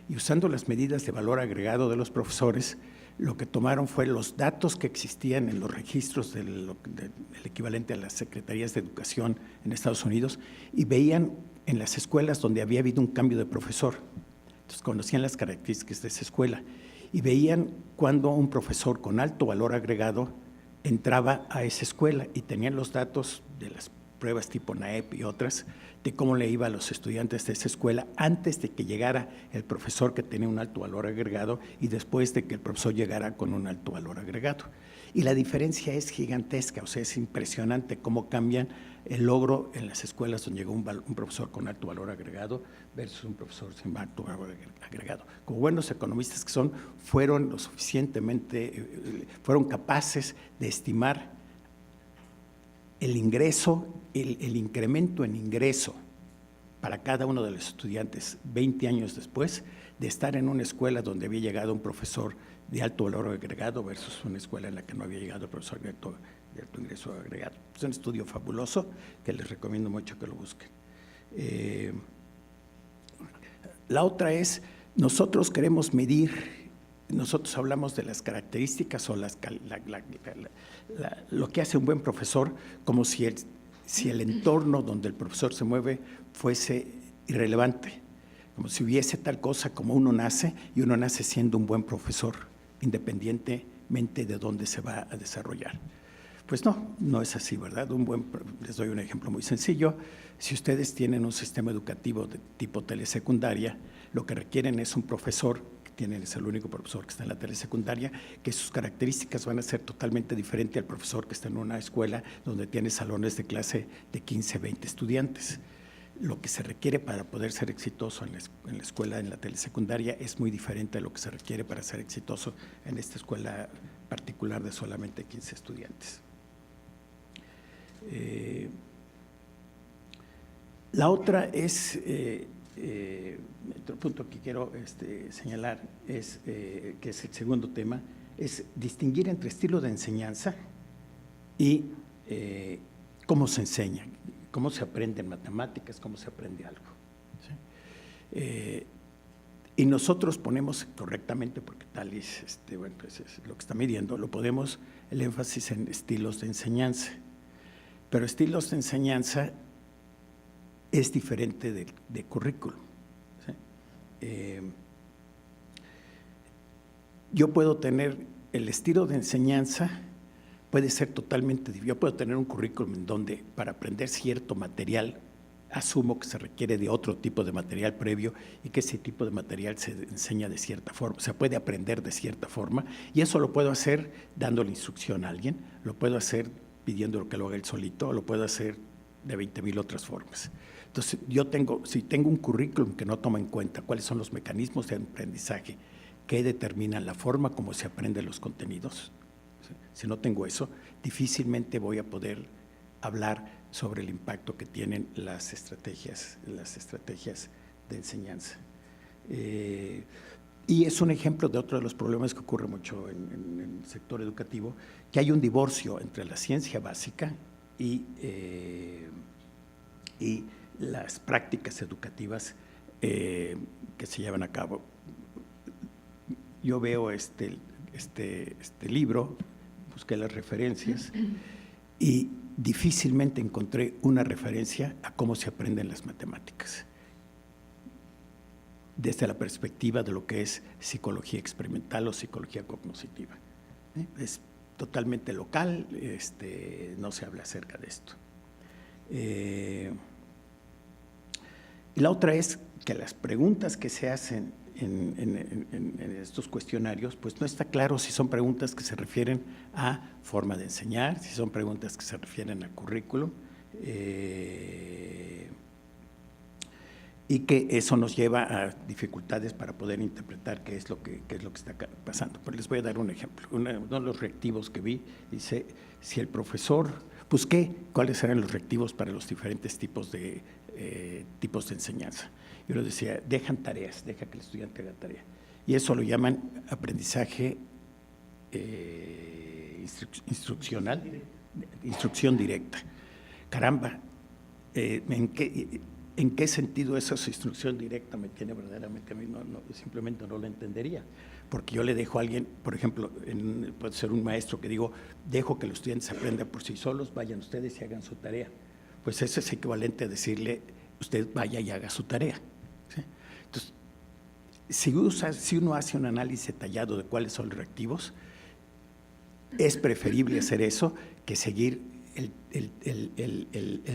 Y usando las medidas de valor agregado de los profesores, lo que tomaron fue los datos que existían en los registros del equivalente a las secretarías de educación en Estados Unidos y veían en las escuelas donde había habido un cambio de profesor. Entonces conocían las características de esa escuela y veían cuando un profesor con alto valor agregado entraba a esa escuela y tenían los datos de las pruebas tipo NAEP y otras de cómo le iba a los estudiantes de esa escuela antes de que llegara el profesor que tenía un alto valor agregado y después de que el profesor llegara con un alto valor agregado. Y la diferencia es gigantesca, o sea, es impresionante cómo cambian el logro en las escuelas donde llegó un profesor con alto valor agregado versus un profesor sin alto valor agregado. Como buenos economistas que son, fueron capaces de estimar el ingreso, el incremento en ingreso para cada uno de los estudiantes 20 años después de estar en una escuela donde había llegado un profesor de alto valor agregado versus una escuela en la que no había llegado el profesor de alto ingreso agregado. Es un estudio fabuloso que les recomiendo mucho que lo busquen. La otra es, nosotros queremos medir, nosotros hablamos de las características o lo que hace un buen profesor, como si el entorno donde el profesor se mueve fuese irrelevante, como si hubiese tal cosa como uno nace y uno nace siendo un buen profesor, independientemente de dónde se va a desarrollar. Pues no es así, ¿verdad? Les doy un ejemplo muy sencillo. Si ustedes tienen un sistema educativo de tipo telesecundaria, lo que requieren es un profesor, es el único profesor que está en la telesecundaria, que sus características van a ser totalmente diferentes al profesor que está en una escuela donde tiene salones de clase de 15, 20 estudiantes. Lo que se requiere para poder ser exitoso en la escuela, en la telesecundaria, es muy diferente a lo que se requiere para ser exitoso en esta escuela particular de solamente 15 estudiantes. La otra es, otro punto que quiero señalar, es, que es el segundo tema, es distinguir entre estilo de enseñanza y cómo se enseña, cómo se aprende en matemáticas, cómo se aprende algo. ¿Sí? Y nosotros ponemos correctamente, porque tal es, pues es lo que está midiendo, lo ponemos el énfasis en estilos de enseñanza. Pero estilos de enseñanza es diferente de currículum. ¿Sí? Yo puedo tener el estilo de enseñanza, puede ser totalmente, yo puedo tener un currículum en donde para aprender cierto material asumo que se requiere de otro tipo de material previo y que ese tipo de material se enseña de cierta forma, se puede aprender de cierta forma y eso lo puedo hacer dándole instrucción a alguien, lo puedo hacer pidiéndolo que lo haga él solito, lo puedo hacer de 20,000 otras formas. Entonces, si tengo un currículum que no toma en cuenta cuáles son los mecanismos de aprendizaje que determinan la forma como se aprenden los contenidos, si no tengo eso, difícilmente voy a poder hablar sobre el impacto que tienen las estrategias de enseñanza. Y es un ejemplo de otro de los problemas que ocurre mucho en el sector educativo, que hay un divorcio entre la ciencia básica y las prácticas educativas que se llevan a cabo. Yo veo este libro, busqué las referencias y difícilmente encontré una referencia a cómo se aprenden las matemáticas desde la perspectiva de lo que es psicología experimental o psicología cognitiva. Es totalmente local, no se habla acerca de esto. Y la otra es que las preguntas que se hacen en estos cuestionarios, pues no está claro si son preguntas que se refieren a forma de enseñar, si son preguntas que se refieren al currículum, y que eso nos lleva a dificultades para poder interpretar qué es lo que está pasando. Pero les voy a dar un ejemplo. Uno de los reactivos que vi dice, si el profesor, busqué cuáles eran los reactivos para los diferentes tipos de enseñanza. Yo les decía, dejan tareas, deja que el estudiante haga tarea. Y eso lo llaman aprendizaje instruccional, instrucción directa. Caramba, ¿en qué sentido esa instrucción directa me tiene verdaderamente? A mí simplemente no lo entendería. Porque yo le dejo a alguien, por ejemplo, puede ser un maestro que digo, dejo que los estudiantes aprendan por sí solos, vayan ustedes y hagan su tarea. Pues eso es equivalente a decirle, usted vaya y haga su tarea. ¿Sí? Entonces, si uno hace un análisis detallado de cuáles son los reactivos, es preferible hacer eso que seguir el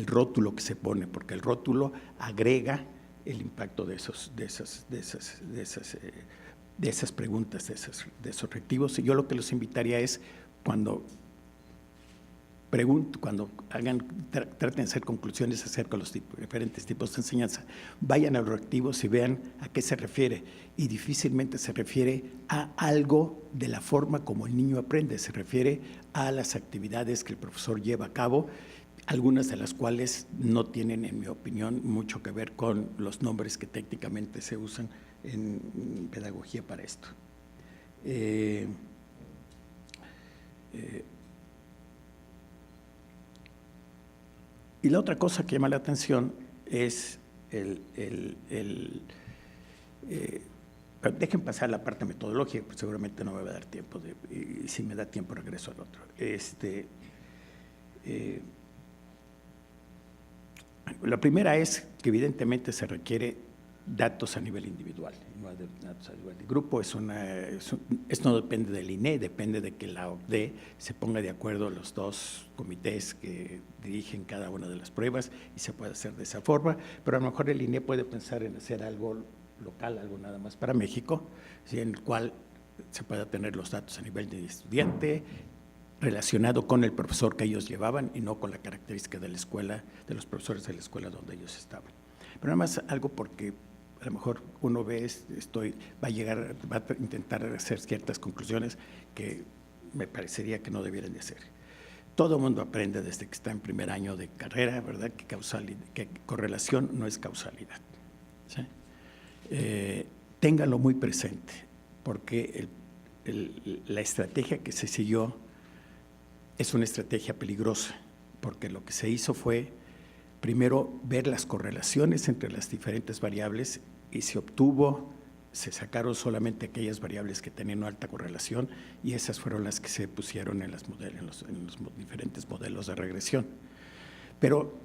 rótulo que se pone, porque el rótulo agrega el impacto de esas preguntas, de esos reactivos. Y yo lo que los invitaría es, cuando traten de hacer conclusiones acerca de los diferentes tipos de enseñanza, vayan a los reactivos y vean a qué se refiere. Y difícilmente se refiere a algo de la forma como el niño aprende, se refiere a las actividades que el profesor lleva a cabo, algunas de las cuales no tienen, en mi opinión, mucho que ver con los nombres que técnicamente se usan en pedagogía para esto. Y la otra cosa que llama la atención es dejen pasar la parte metodológica, pues seguramente no me va a dar tiempo, y si me da tiempo regreso al otro. La primera es que evidentemente se requiere datos a nivel individual, no datos a nivel de grupo. Esto no depende del INE, depende de que la OCDE se ponga de acuerdo los dos comités que dirigen cada una de las pruebas y se puede hacer de esa forma, pero a lo mejor el INE puede pensar en hacer algo local, algo nada más para México, ¿sí?, en el cual se pueda tener los datos a nivel de estudiante, relacionado con el profesor que ellos llevaban y no con la característica de la escuela, de los profesores de la escuela donde ellos estaban. Pero nada más algo porque a lo mejor uno ve, va a intentar hacer ciertas conclusiones que me parecería que no debieran de hacer. Todo el mundo aprende desde que está en primer año de carrera, ¿verdad?, que correlación no es causalidad. ¿Sí? Ténganlo muy presente, porque la estrategia que se siguió es una estrategia peligrosa, porque lo que se hizo fue primero ver las correlaciones entre las diferentes variables y se sacaron solamente aquellas variables que tenían una alta correlación y esas fueron las que se pusieron en los diferentes modelos de regresión. Pero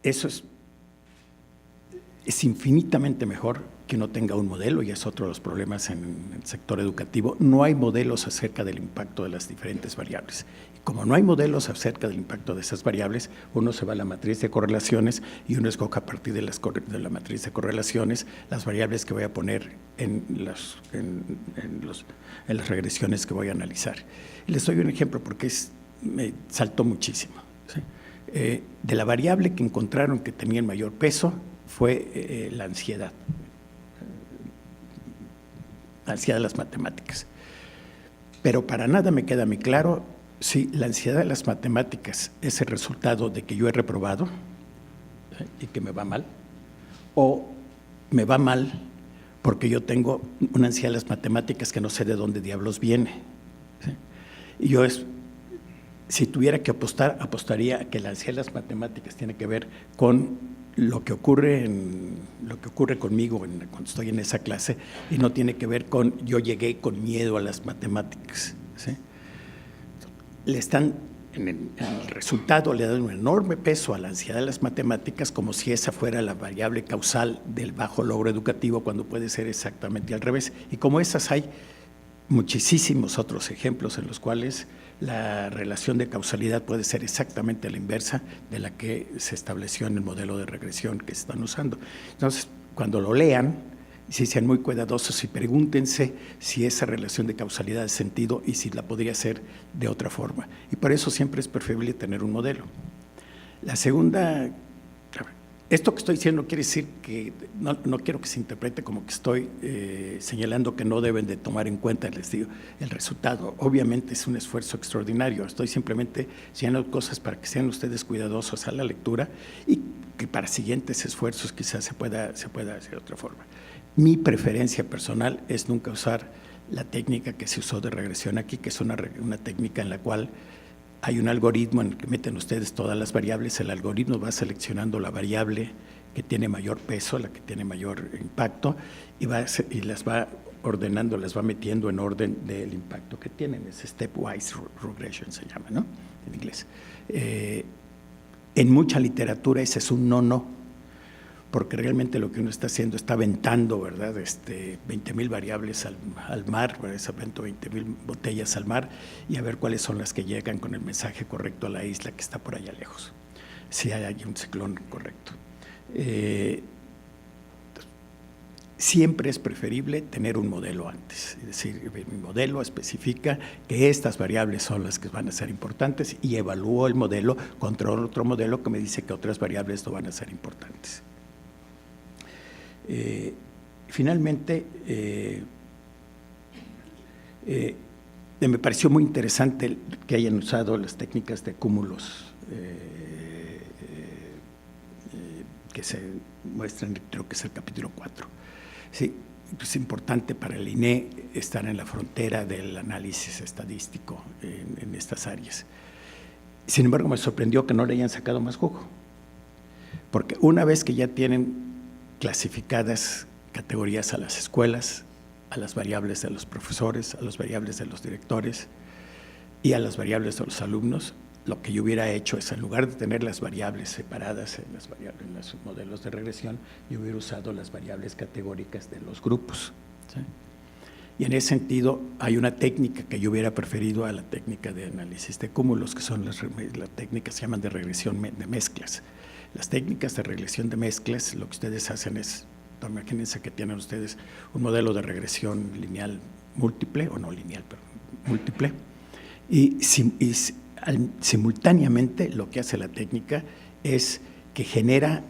eso es infinitamente mejor que no tenga un modelo, y es otro de los problemas en el sector educativo. No hay modelos acerca del impacto de las diferentes variables. Y como no hay modelos acerca del impacto de esas variables, uno se va a la matriz de correlaciones y uno escoge a partir de la matriz de correlaciones las variables que voy a poner en las regresiones que voy a analizar. Y les doy un ejemplo porque me saltó muchísimo. ¿Sí? De la variable que encontraron que tenía el mayor peso fue la ansiedad. La ansiedad de las matemáticas. Pero para nada me queda muy claro si la ansiedad de las matemáticas es el resultado de que yo he reprobado y que me va mal, o me va mal porque yo tengo una ansiedad de las matemáticas que no sé de dónde diablos viene. ¿Sí? Y yo si tuviera que apostaría a que la ansiedad de las matemáticas tiene que ver con lo que ocurre conmigo cuando estoy en esa clase, y no tiene que ver con yo llegué con miedo a las matemáticas, ¿sí? En el resultado le dan un enorme peso a la ansiedad de las matemáticas, como si esa fuera la variable causal del bajo logro educativo, cuando puede ser exactamente al revés. Y como esas hay muchísimos otros ejemplos en los cuales la relación de causalidad puede ser exactamente la inversa de la que se estableció en el modelo de regresión que están usando. Entonces, cuando lo lean, sí sean muy cuidadosos y pregúntense si esa relación de causalidad es sentido y si la podría hacer de otra forma. Y por eso siempre es preferible tener un modelo. La segunda, esto que estoy diciendo quiere decir que no quiero que se interprete como que estoy señalando que no deben de tomar en cuenta, les digo, el resultado. Obviamente es un esfuerzo extraordinario. Estoy simplemente señalando cosas para que sean ustedes cuidadosos a la lectura y que para siguientes esfuerzos quizás se pueda hacer de otra forma. Mi preferencia personal es nunca usar la técnica que se usó de regresión aquí, que es una técnica en la cual hay un algoritmo en el que meten ustedes todas las variables. El algoritmo va seleccionando la variable que tiene mayor peso, la que tiene mayor impacto, y las va ordenando, las va metiendo en orden del impacto que tienen. Es stepwise regression, se llama, ¿no? En inglés. En mucha literatura ese es un no, porque realmente lo que uno está haciendo está aventando, ¿verdad? 20,000 variables al mar, ese avento 20,000 botellas al mar, y a ver cuáles son las que llegan con el mensaje correcto a la isla que está por allá lejos, si hay un ciclón correcto. Siempre es preferible tener un modelo antes, es decir, mi modelo especifica que estas variables son las que van a ser importantes y evalúo el modelo contra otro modelo que me dice que otras variables no van a ser importantes. Finalmente, me pareció muy interesante que hayan usado las técnicas de cúmulos que se muestran, creo que es el capítulo 4. Sí, es importante para el INE estar en la frontera del análisis estadístico en estas áreas. Sin embargo, me sorprendió que no le hayan sacado más jugo, porque una vez que ya tienen clasificadas categorías a las escuelas, a las variables de los profesores, a las variables de los directores y a las variables de los alumnos, lo que yo hubiera hecho es, en lugar de tener las variables separadas en los modelos de regresión, yo hubiera usado las variables categóricas de los grupos, ¿sí? Y en ese sentido hay una técnica que yo hubiera preferido a la técnica de análisis de cúmulos, que son las técnicas que se llaman de regresión de mezclas. Las técnicas de regresión de mezclas, lo que ustedes hacen es, imagínense que tienen ustedes un modelo de regresión lineal múltiple, o no lineal, pero múltiple, y simultáneamente lo que hace la técnica es que genera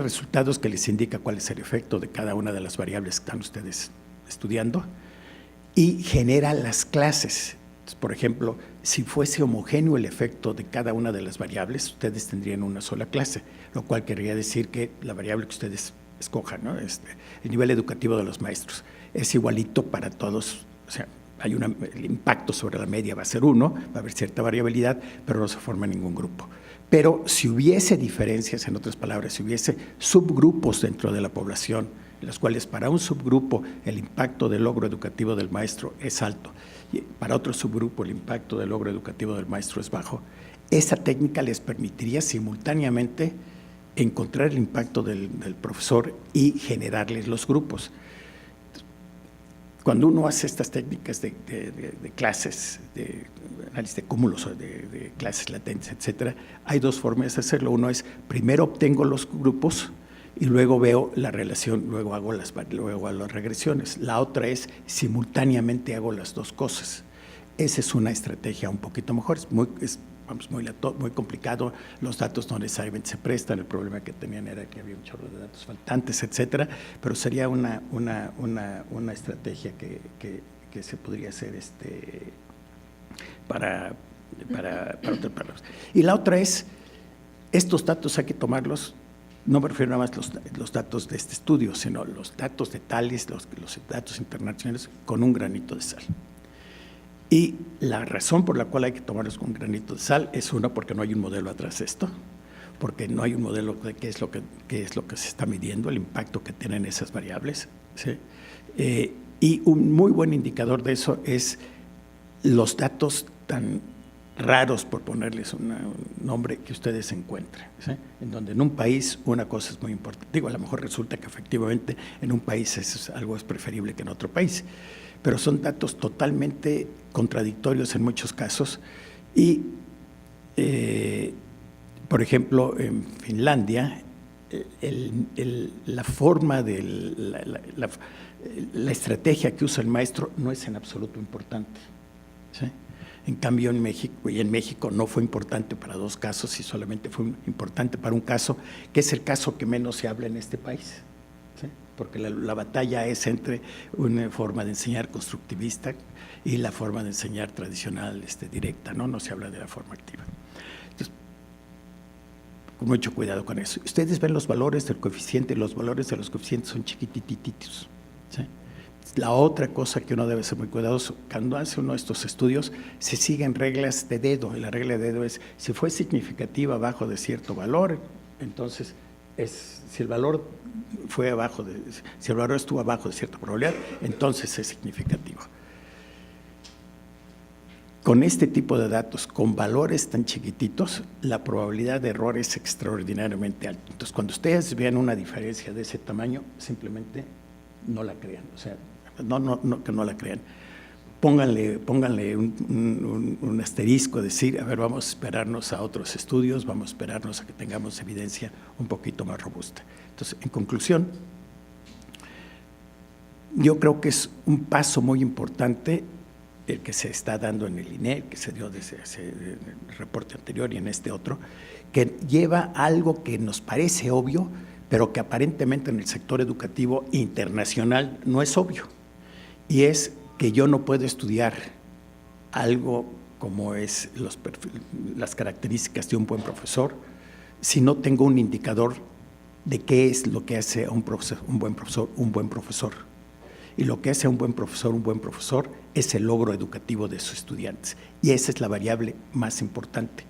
resultados que les indica cuál es el efecto de cada una de las variables que están ustedes estudiando, y genera las clases. Por ejemplo, si fuese homogéneo el efecto de cada una de las variables, ustedes tendrían una sola clase, lo cual querría decir que la variable que ustedes escojan, ¿no? El nivel educativo de los maestros es igualito para todos. O sea, el impacto sobre la media va a ser 1, va a haber cierta variabilidad, pero no se forma ningún grupo. Pero si hubiese diferencias, en otras palabras, si hubiese subgrupos dentro de la población, en los cuales para un subgrupo el impacto del logro educativo del maestro es alto, y para otro subgrupo el impacto del logro educativo del maestro es bajo, esa técnica les permitiría simultáneamente encontrar el impacto del profesor y generarles los grupos. Cuando uno hace estas técnicas de clases, de análisis de cúmulos, o de clases latentes, etcétera, hay dos formas de hacerlo. Uno es, primero obtengo los grupos y luego veo la relación, luego hago las regresiones. La otra es, simultáneamente hago las dos cosas. Esa es una estrategia un poquito mejor. Es muy complicado, los datos no necesariamente se prestan, el problema que tenían era que había un chorro de datos faltantes, etcétera, pero sería una estrategia que se podría hacer para otras palabras. Y la otra es, estos datos hay que tomarlos, no me refiero nada más los datos de este estudio, sino los datos de TALIS, los datos internacionales, con un granito de sal. Y la razón por la cual hay que tomarlos con granito de sal es una, porque no hay un modelo atrás de esto, porque no hay un modelo de qué es lo que se está midiendo, el impacto que tienen esas variables, ¿sí? Y un muy buen indicador de eso es los datos tan raros, por ponerles un nombre, que ustedes encuentren, ¿sí? En donde en un país una cosa es muy importante. Digo, a lo mejor resulta que efectivamente en un país algo es preferible que en otro país, pero son datos totalmente contradictorios en muchos casos. Y, por ejemplo, en Finlandia, la forma de la estrategia que usa el maestro no es en absoluto importante, ¿sí? En cambio, en México no fue importante para 2 casos y solamente fue importante para un caso, que es el caso que menos se habla en este país, ¿sí? Porque la batalla es entre una forma de enseñar constructivista y la forma de enseñar tradicional, directa, ¿no? No se habla de la forma activa. Entonces, con mucho cuidado con eso. Ustedes ven los valores del coeficiente, los valores de los coeficientes son chiquitititos, ¿sí? La otra cosa que uno debe ser muy cuidadoso, cuando hace uno de estos estudios, se siguen reglas de dedo, y la regla de dedo es, si fue significativa abajo de cierto valor, entonces, si el valor estuvo abajo de cierta probabilidad, entonces es significativo. Con este tipo de datos, con valores tan chiquititos, la probabilidad de error es extraordinariamente alta. Entonces, cuando ustedes vean una diferencia de ese tamaño, simplemente no la crean, o sea, que no la crean. Pónganle un asterisco, decir, a ver, vamos a esperarnos a otros estudios, vamos a esperarnos a que tengamos evidencia un poquito más robusta. Entonces, en conclusión, yo creo que es un paso muy importante el que se está dando en el INE, que se dio desde el reporte anterior y en este otro, que lleva algo que nos parece obvio, pero que aparentemente en el sector educativo internacional no es obvio, y es que yo no puedo estudiar algo como es las características de un buen profesor si no tengo un indicador de qué es lo que hace a un buen profesor. Y lo que hace a un buen profesor es el logro educativo de sus estudiantes, y esa es la variable más importante.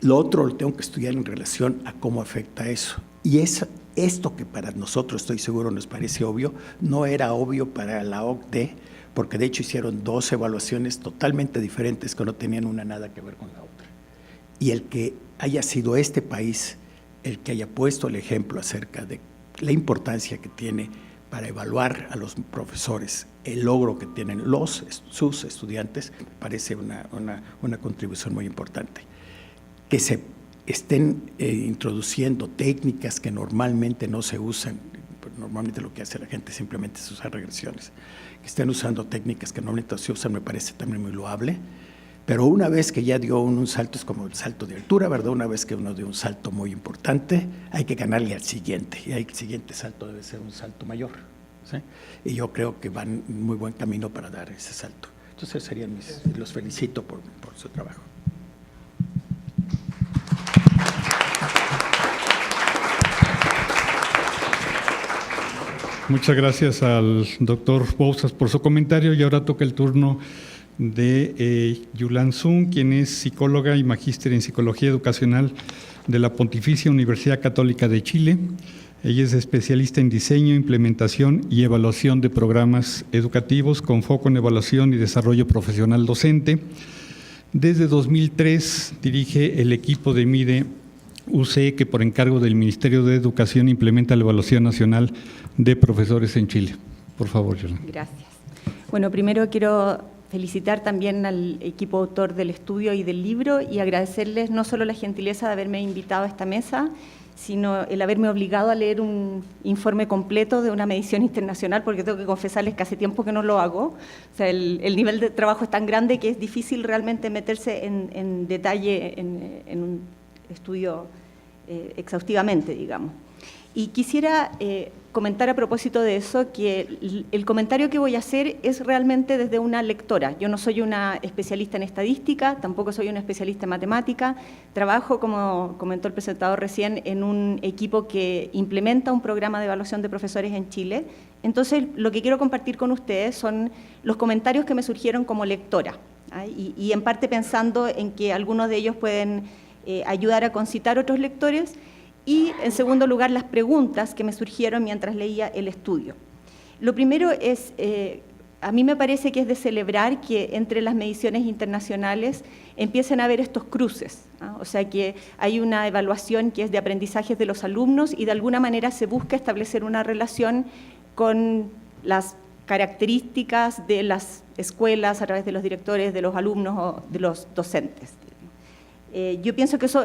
Lo otro lo tengo que estudiar en relación a cómo afecta eso. Y esto que para nosotros, estoy seguro, nos parece obvio, no era obvio para la OCDE, porque de hecho hicieron 2 evaluaciones totalmente diferentes que no tenían una nada que ver con la otra. Y el que haya sido este país el que haya puesto el ejemplo acerca de la importancia que tiene para evaluar a los profesores, el logro que tienen sus estudiantes, me parece una contribución muy importante. Que se estén introduciendo técnicas que normalmente no se usan, normalmente lo que hace la gente simplemente es usar regresiones, que estén usando técnicas que normalmente se usan, me parece también muy loable, pero una vez que ya dio un salto, es como el salto de altura, ¿verdad? Una vez que uno dio un salto muy importante, hay que ganarle al siguiente, y el siguiente salto debe ser un salto mayor, ¿sí? Y yo creo que van en muy buen camino para dar ese salto. Entonces los felicito por su trabajo. Muchas gracias al doctor Bouzas por su comentario, y ahora toca el turno de Yulan Sun, quien es psicóloga y magíster en Psicología Educacional de la Pontificia Universidad Católica de Chile. Ella es especialista en diseño, implementación y evaluación de programas educativos con foco en evaluación y desarrollo profesional docente. Desde 2003 dirige el equipo de MIDE UC, que por encargo del Ministerio de Educación implementa la evaluación nacional de profesores en Chile. Por favor, Yolanda. Gracias. Bueno, primero quiero felicitar también al equipo autor del estudio y del libro y agradecerles no solo la gentileza de haberme invitado a esta mesa, sino el haberme obligado a leer un informe completo de una medición internacional, porque tengo que confesarles que hace tiempo que no lo hago. O sea, el nivel de trabajo es tan grande que es difícil realmente meterse en detalle en un estudio exhaustivamente, digamos. Y quisiera comentar a propósito de eso que el comentario que voy a hacer es realmente desde una lectora. Yo no soy una especialista en estadística, tampoco soy una especialista en matemática. Trabajo, como comentó el presentador recién, en un equipo que implementa un programa de evaluación de profesores en Chile, Entonces, lo que quiero compartir con ustedes son los comentarios que me surgieron como lectora, ¿ah? Y en parte pensando en que algunos de ellos pueden ayudar a concitar otros lectores, y en segundo lugar, las preguntas que me surgieron mientras leía el estudio. Lo primero es, a mí me parece que es de celebrar que entre las mediciones internacionales empiecen a haber estos cruces, ¿ah? O sea, que hay una evaluación que es de aprendizajes de los alumnos y de alguna manera se busca establecer una relación con las características de las escuelas a través de los directores, de los alumnos o de los docentes. Yo pienso que eso,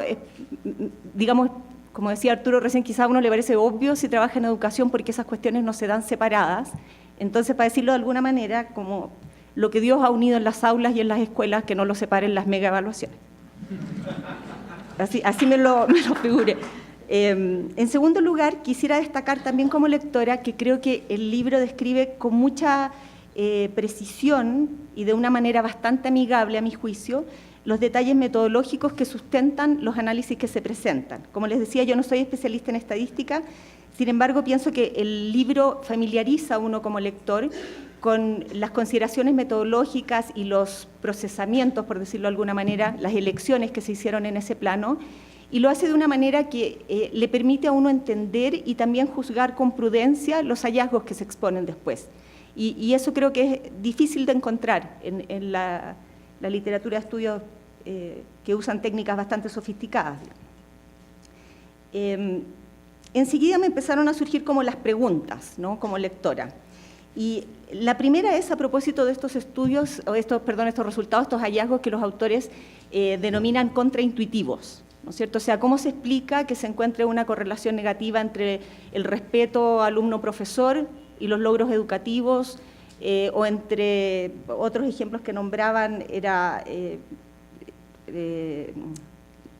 digamos, como decía Arturo recién, quizá a uno le parece obvio si trabaja en educación porque esas cuestiones no se dan separadas. Entonces, para decirlo de alguna manera, como lo que Dios ha unido en las aulas y en las escuelas, que no lo separen las mega evaluaciones. Así me lo figuré. En segundo lugar, quisiera destacar también como lectora que creo que el libro describe con mucha precisión y de una manera bastante amigable, a mi juicio, los detalles metodológicos que sustentan los análisis que se presentan. Como les decía, yo no soy especialista en estadística, sin embargo, pienso que el libro familiariza a uno como lector con las consideraciones metodológicas y los procesamientos, por decirlo de alguna manera, las elecciones que se hicieron en ese plano, y lo hace de una manera que le permite a uno entender y también juzgar con prudencia los hallazgos que se exponen después. Y eso creo que es difícil de encontrar en la literatura de estudios que usan técnicas bastante sofisticadas. Enseguida me empezaron a surgir como las preguntas, ¿no? Como lectora. Y la primera es a propósito de estos estudios, o estos resultados, estos hallazgos que los autores denominan contraintuitivos, ¿no es cierto? O sea, ¿cómo se explica que se encuentre una correlación negativa entre el respeto alumno-profesor y los logros educativos, o entre otros ejemplos que nombraban era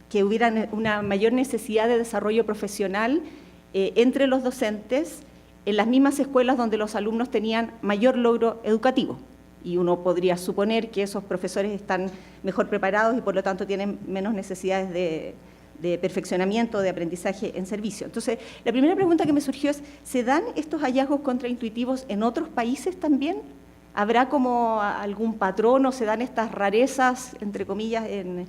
que hubiera una mayor necesidad de desarrollo profesional entre los docentes en las mismas escuelas donde los alumnos tenían mayor logro educativo? Y uno podría suponer que esos profesores están mejor preparados y por lo tanto tienen menos necesidades de perfeccionamiento, de aprendizaje en servicio. Entonces, la primera pregunta que me surgió es, ¿se dan estos hallazgos contraintuitivos en otros países también? ¿Habrá como algún patrón o se dan estas rarezas, entre comillas, en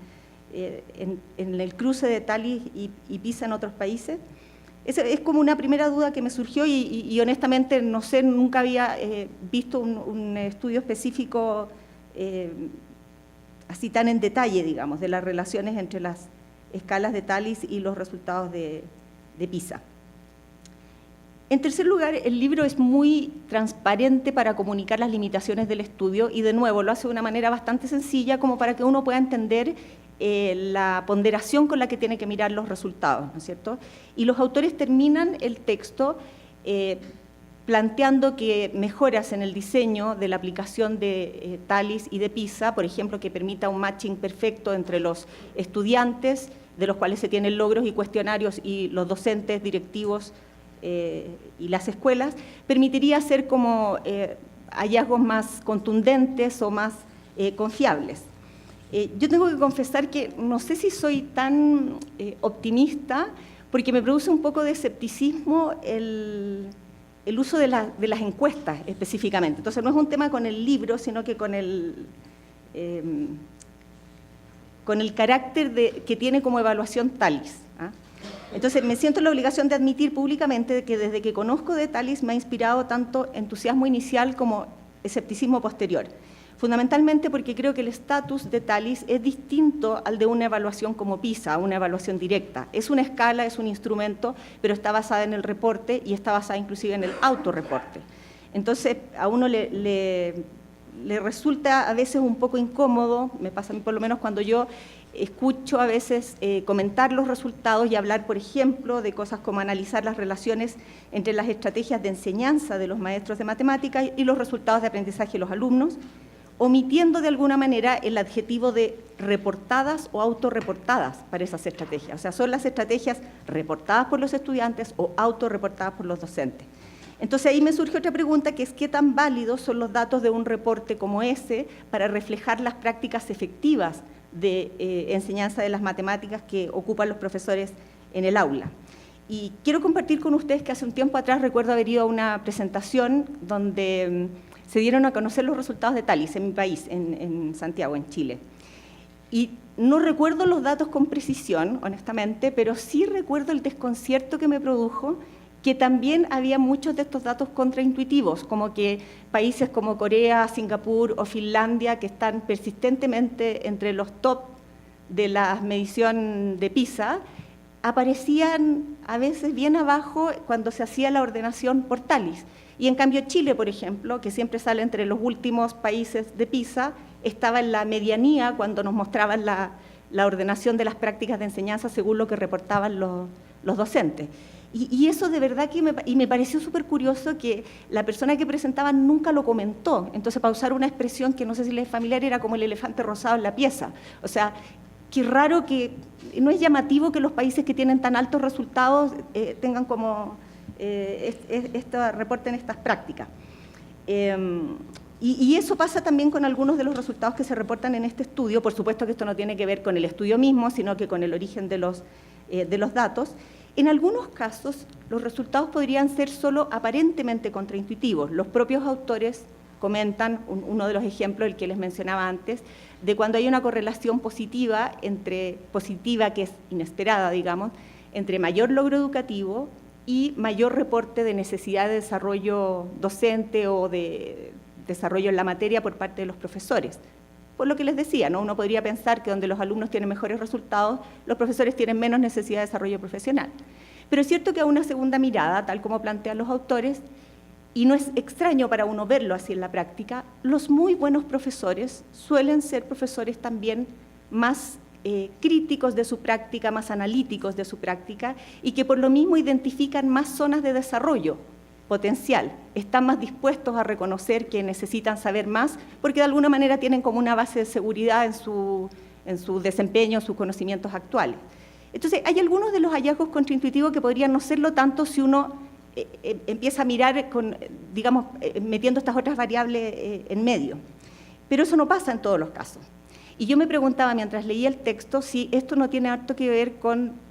el cruce de TALIS y PISA en otros países? Esa es como una primera duda que me surgió y honestamente no sé, nunca había visto un estudio específico así tan en detalle, digamos, de las relaciones entre las escalas de TALIS y los resultados de PISA. En tercer lugar, el libro es muy transparente para comunicar las limitaciones del estudio y de nuevo lo hace de una manera bastante sencilla como para que uno pueda entender la ponderación con la que tiene que mirar los resultados, ¿no es cierto? Y los autores terminan el texto planteando que mejoras en el diseño de la aplicación de TALIS y de PISA, por ejemplo, que permita un matching perfecto entre los estudiantes, de los cuales se tienen logros y cuestionarios, y los docentes, directivos y las escuelas, permitiría hacer como hallazgos más contundentes o más confiables. Yo tengo que confesar que no sé si soy tan optimista, porque me produce un poco de escepticismo el uso de las encuestas específicamente. Entonces no es un tema con el libro, sino que con el carácter que tiene como evaluación TALIS, ¿ah? Entonces me siento en la obligación de admitir públicamente que desde que conozco de TALIS me ha inspirado tanto entusiasmo inicial como escepticismo posterior. Fundamentalmente porque creo que el estatus de TALIS es distinto al de una evaluación como PISA, una evaluación directa. Es una escala, es un instrumento, pero está basada en el reporte y está basada inclusive en el autorreporte. Entonces, a uno le resulta a veces un poco incómodo, me pasa a mí por lo menos cuando yo escucho a veces comentar los resultados y hablar, por ejemplo, de cosas como analizar las relaciones entre las estrategias de enseñanza de los maestros de matemáticas y los resultados de aprendizaje de los alumnos, omitiendo de alguna manera el adjetivo de reportadas o autorreportadas para esas estrategias. O sea, son las estrategias reportadas por los estudiantes o autorreportadas por los docentes. Entonces ahí me surge otra pregunta, que es ¿qué tan válidos son los datos de un reporte como ese para reflejar las prácticas efectivas de enseñanza de las matemáticas que ocupan los profesores en el aula? Y quiero compartir con ustedes que hace un tiempo atrás recuerdo haber ido a una presentación donde se dieron a conocer los resultados de TALIS en mi país, en Santiago, en Chile. Y no recuerdo los datos con precisión, honestamente, pero sí recuerdo el desconcierto que me produjo que también había muchos de estos datos contraintuitivos, como que países como Corea, Singapur o Finlandia, que están persistentemente entre los top de la medición de PISA, aparecían a veces bien abajo cuando se hacía la ordenación por TALIS. Y en cambio Chile, por ejemplo, que siempre sale entre los últimos países de PISA, estaba en la medianía cuando nos mostraban la ordenación de las prácticas de enseñanza según lo que reportaban los docentes. Y eso de verdad que me pareció súper curioso que la persona que presentaba nunca lo comentó. Entonces, para usar una expresión que no sé si les es familiar, era como el elefante rosado en la pieza. O sea, qué raro que, no es llamativo que los países que tienen tan altos resultados tengan como, reporten estas prácticas. Y eso pasa también con algunos de los resultados que se reportan en este estudio. Por supuesto que esto no tiene que ver con el estudio mismo, sino que con el origen de los datos. En algunos casos, los resultados podrían ser solo aparentemente contraintuitivos. Los propios autores comentan, uno de los ejemplos, el que les mencionaba antes, de cuando hay una correlación positiva, que es inesperada, digamos, entre mayor logro educativo y mayor reporte de necesidad de desarrollo docente o de desarrollo en la materia por parte de los profesores. Por lo que les decía, ¿no? Uno podría pensar que donde los alumnos tienen mejores resultados, los profesores tienen menos necesidad de desarrollo profesional. Pero es cierto que a una segunda mirada, tal como plantean los autores, y no es extraño para uno verlo así en la práctica, los muy buenos profesores suelen ser profesores también más críticos de su práctica, más analíticos de su práctica, y que por lo mismo identifican más zonas de desarrollo potencial, están más dispuestos a reconocer que necesitan saber más, porque de alguna manera tienen como una base de seguridad en su desempeño, sus conocimientos actuales. Entonces, hay algunos de los hallazgos contraintuitivos que podrían no serlo tanto si uno empieza a mirar, digamos, metiendo estas otras variables en medio. Pero eso no pasa en todos los casos. Y yo me preguntaba mientras leía el texto si esto no tiene harto que ver con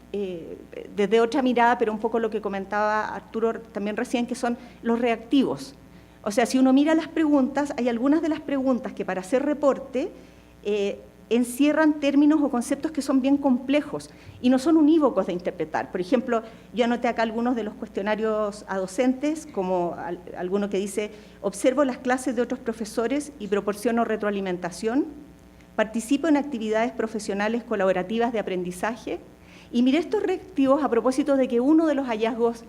desde otra mirada, pero un poco lo que comentaba Arturo también recién, que son los reactivos. O sea, si uno mira las preguntas, hay algunas de las preguntas que para hacer reporte encierran términos o conceptos que son bien complejos y no son unívocos de interpretar. Por ejemplo, yo anoté acá algunos de los cuestionarios a docentes, como alguno que dice, observo las clases de otros profesores y proporciono retroalimentación, participo en actividades profesionales colaborativas de aprendizaje. Y miré estos reactivos a propósito de que uno de los hallazgos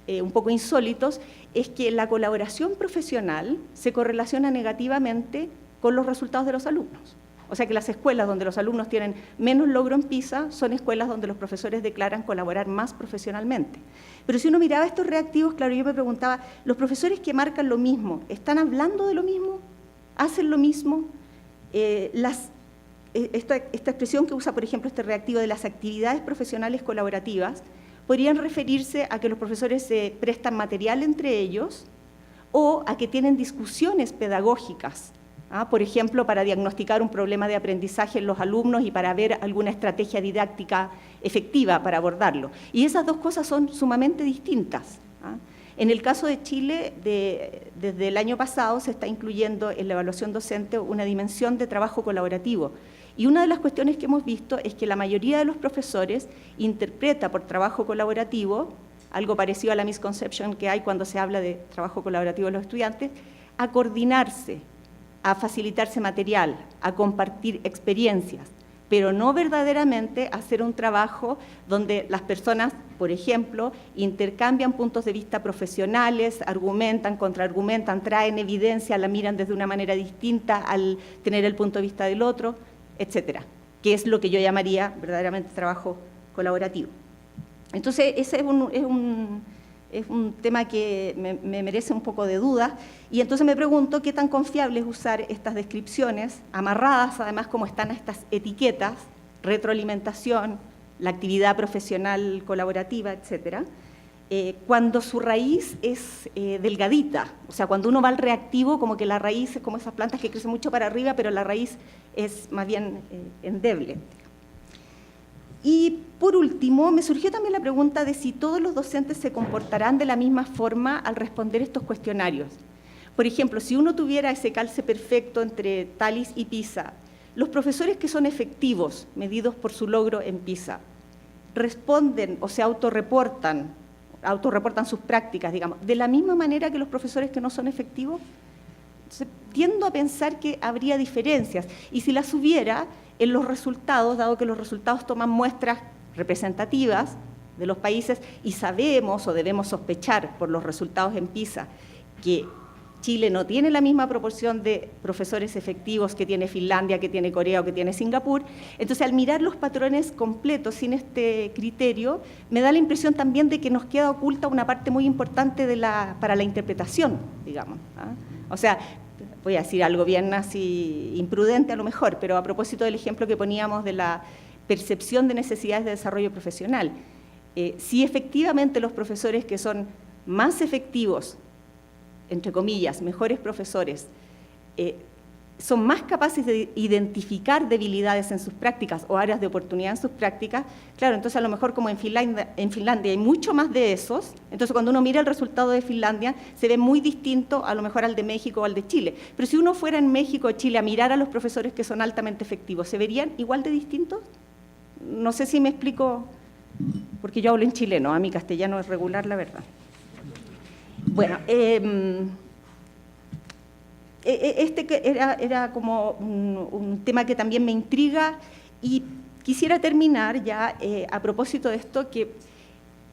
un poco insólitos es que la colaboración profesional se correlaciona negativamente con los resultados de los alumnos. O sea que las escuelas donde los alumnos tienen menos logro en PISA son escuelas donde los profesores declaran colaborar más profesionalmente. Pero si uno miraba estos reactivos, claro, yo me preguntaba, ¿los profesores que marcan lo mismo, están hablando de lo mismo? ¿Hacen lo mismo? Esta expresión que usa, por ejemplo, este reactivo de las actividades profesionales colaborativas, podrían referirse a que los profesores se prestan material entre ellos o a que tienen discusiones pedagógicas, por ejemplo, para diagnosticar un problema de aprendizaje en los alumnos y para ver alguna estrategia didáctica efectiva para abordarlo. Y esas dos cosas son sumamente distintas. En el caso de Chile, desde el año pasado se está incluyendo en la evaluación docente una dimensión de trabajo colaborativo. Y una de las cuestiones que hemos visto es que la mayoría de los profesores interpreta por trabajo colaborativo, algo parecido a la misconception que hay cuando se habla de trabajo colaborativo de los estudiantes, a coordinarse, a facilitarse material, a compartir experiencias, pero no verdaderamente hacer un trabajo donde las personas, por ejemplo, intercambian puntos de vista profesionales, argumentan, contraargumentan, traen evidencia, la miran desde una manera distinta al tener el punto de vista del otro, etcétera, que es lo que yo llamaría verdaderamente trabajo colaborativo. Entonces, ese es un tema que me merece un poco de duda, y entonces me pregunto qué tan confiable es usar estas descripciones, amarradas además como están a estas etiquetas, retroalimentación, la actividad profesional colaborativa, etcétera, cuando su raíz es delgadita, o sea, cuando uno va al reactivo, como que la raíz es como esas plantas que crecen mucho para arriba, pero la raíz es más bien endeble. Y por último, me surgió también la pregunta de si todos los docentes se comportarán de la misma forma al responder estos cuestionarios. Por ejemplo, si uno tuviera ese calce perfecto entre TALIS y PISA, los profesores que son efectivos, medidos por su logro en PISA, responden o se autorreportan sus prácticas, digamos, de la misma manera que los profesores que no son efectivos. Entonces, tiendo a pensar que habría diferencias, y si las hubiera, en los resultados, dado que los resultados toman muestras representativas de los países, y sabemos o debemos sospechar por los resultados en PISA que Chile no tiene la misma proporción de profesores efectivos que tiene Finlandia, que tiene Corea o que tiene Singapur. Entonces, al mirar los patrones completos sin este criterio, me da la impresión también de que nos queda oculta una parte muy importante para la interpretación, digamos. O sea, voy a decir algo bien así imprudente a lo mejor, pero a propósito del ejemplo que poníamos de la percepción de necesidades de desarrollo profesional, si efectivamente los profesores que son más efectivos, entre comillas, mejores profesores, son más capaces de identificar debilidades en sus prácticas o áreas de oportunidad en sus prácticas, claro, entonces a lo mejor como en Finlandia hay mucho más de esos, entonces cuando uno mira el resultado de Finlandia se ve muy distinto a lo mejor al de México o al de Chile. Pero si uno fuera en México o Chile a mirar a los profesores que son altamente efectivos, ¿se verían igual de distintos? No sé si me explico, porque yo hablo en chileno, a mi castellano es regular, la verdad. Bueno, este era como un tema que también me intriga, y quisiera terminar ya a propósito de esto, que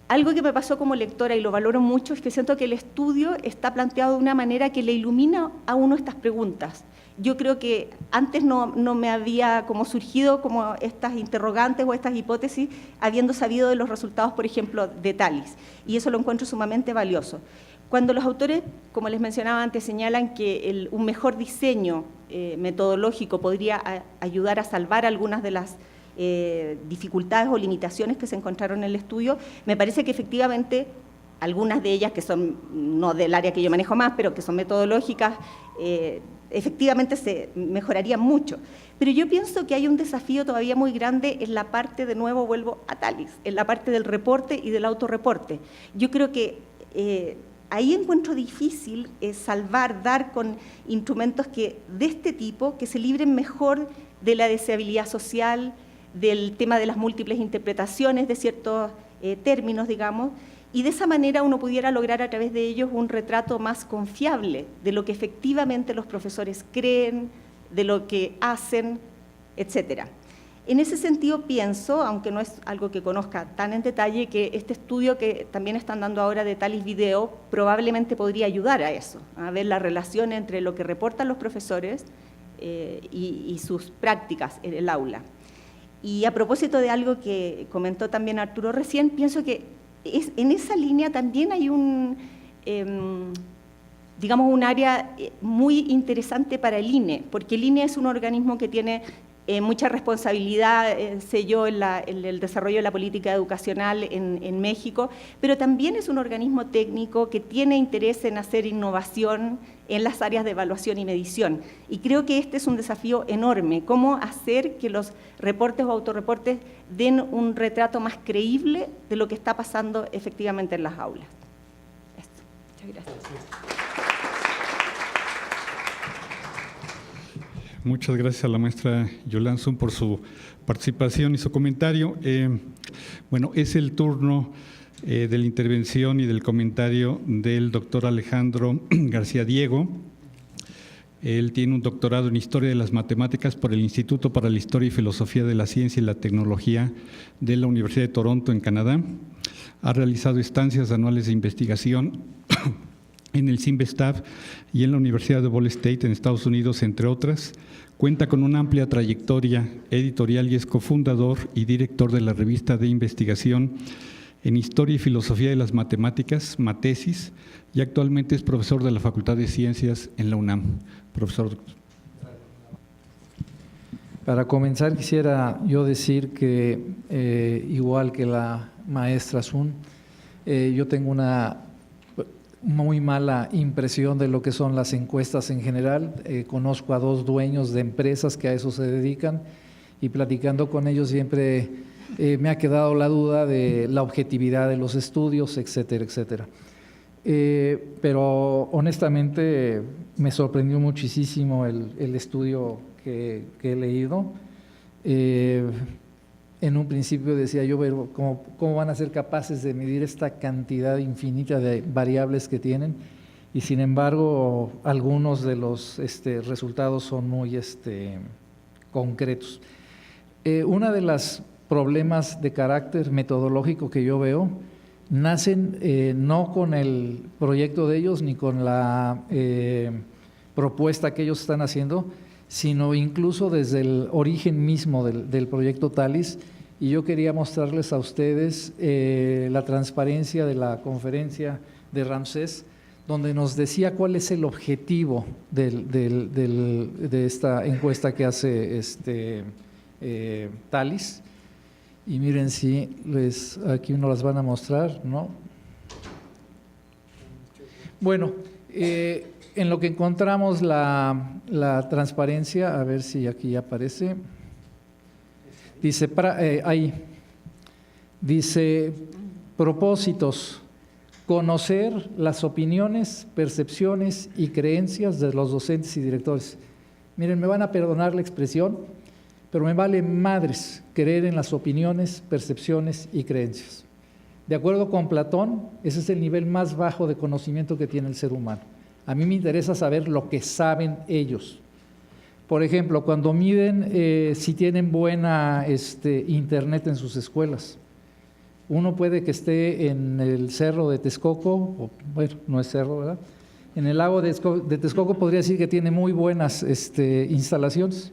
algo que me pasó como lectora y lo valoro mucho es que siento que el estudio está planteado de una manera que le ilumina a uno estas preguntas. Yo creo que antes no me había como surgido como estas interrogantes o estas hipótesis habiendo sabido de los resultados, por ejemplo, de TALIS, y eso lo encuentro sumamente valioso. Cuando los autores, como les mencionaba antes, señalan que un mejor diseño metodológico podría ayudar a salvar algunas de las dificultades o limitaciones que se encontraron en el estudio, me parece que efectivamente algunas de ellas, que son no del área que yo manejo más, pero que son metodológicas, efectivamente se mejorarían mucho. Pero yo pienso que hay un desafío todavía muy grande en la parte, de nuevo vuelvo a TALIS, en la parte del reporte y del autorreporte. Yo creo que ahí encuentro difícil dar con instrumentos de este tipo, que se libren mejor de la deseabilidad social, del tema de las múltiples interpretaciones de ciertos términos, digamos, y de esa manera uno pudiera lograr a través de ellos un retrato más confiable de lo que efectivamente los profesores creen, de lo que hacen, etcétera. En ese sentido pienso, aunque no es algo que conozca tan en detalle, que este estudio que también están dando ahora de TALIS Video probablemente podría ayudar a eso, a ver la relación entre lo que reportan los profesores y sus prácticas en el aula. Y a propósito de algo que comentó también Arturo recién, pienso que en esa línea también hay digamos, un área muy interesante para el INE, porque el INE es un organismo que tiene mucha responsabilidad, sé yo, en el desarrollo de la política educacional en México, pero también es un organismo técnico que tiene interés en hacer innovación en las áreas de evaluación y medición. Y creo que este es un desafío enorme, cómo hacer que los reportes o autorreportes den un retrato más creíble de lo que está pasando efectivamente en las aulas. Esto. Muchas gracias. Muchas gracias a la maestra Yolanda Zun por su participación y su comentario. Bueno, es el turno de la intervención y del comentario del doctor Alejandro García Diego. Él tiene un doctorado en Historia de las Matemáticas por el Instituto para la Historia y Filosofía de la Ciencia y la Tecnología de la Universidad de Toronto, en Canadá. Ha realizado estancias anuales de investigación en el CIMBESTAF y en la Universidad de Ball State en Estados Unidos, entre otras. Cuenta con una amplia trayectoria editorial y es cofundador y director de la revista de investigación en Historia y Filosofía de las Matemáticas, Matesis, y actualmente es profesor de la Facultad de Ciencias en la UNAM. Profesor. Para comenzar, quisiera yo decir que, igual que la maestra Zun, yo tengo una muy mala impresión de lo que son las encuestas en general. Conozco a 2 dueños de empresas que a eso se dedican y platicando con ellos siempre me ha quedado la duda de la objetividad de los estudios, etcétera, etcétera. Pero honestamente me sorprendió muchísimo el estudio que he leído. En un principio decía yo, pero ¿cómo van a ser capaces de medir esta cantidad infinita de variables que tienen? Y sin embargo, algunos de los resultados son muy concretos. Uno de los problemas de carácter metodológico que yo veo nacen no con el proyecto de ellos ni con la propuesta que ellos están haciendo, sino incluso desde el origen mismo del proyecto TALIS. Y yo quería mostrarles a ustedes la transparencia de la conferencia de Ramsés, donde nos decía cuál es el objetivo de esta encuesta que hace TALIS. Y miren si aquí nos las van a mostrar, ¿no? Bueno, en lo que encontramos la transparencia, a ver si aquí ya aparece. Dice, ahí, dice, propósitos, conocer las opiniones, percepciones y creencias de los docentes y directores. Miren, me van a perdonar la expresión, pero me vale madres creer en las opiniones, percepciones y creencias. De acuerdo con Platón, ese es el nivel más bajo de conocimiento que tiene el ser humano. A mí me interesa saber lo que saben ellos. Por ejemplo, cuando miden si tienen buena internet en sus escuelas, uno puede que esté en el cerro de Texcoco, o, bueno, no es cerro, ¿verdad? En el lago de Texcoco podría decir que tiene muy buenas instalaciones,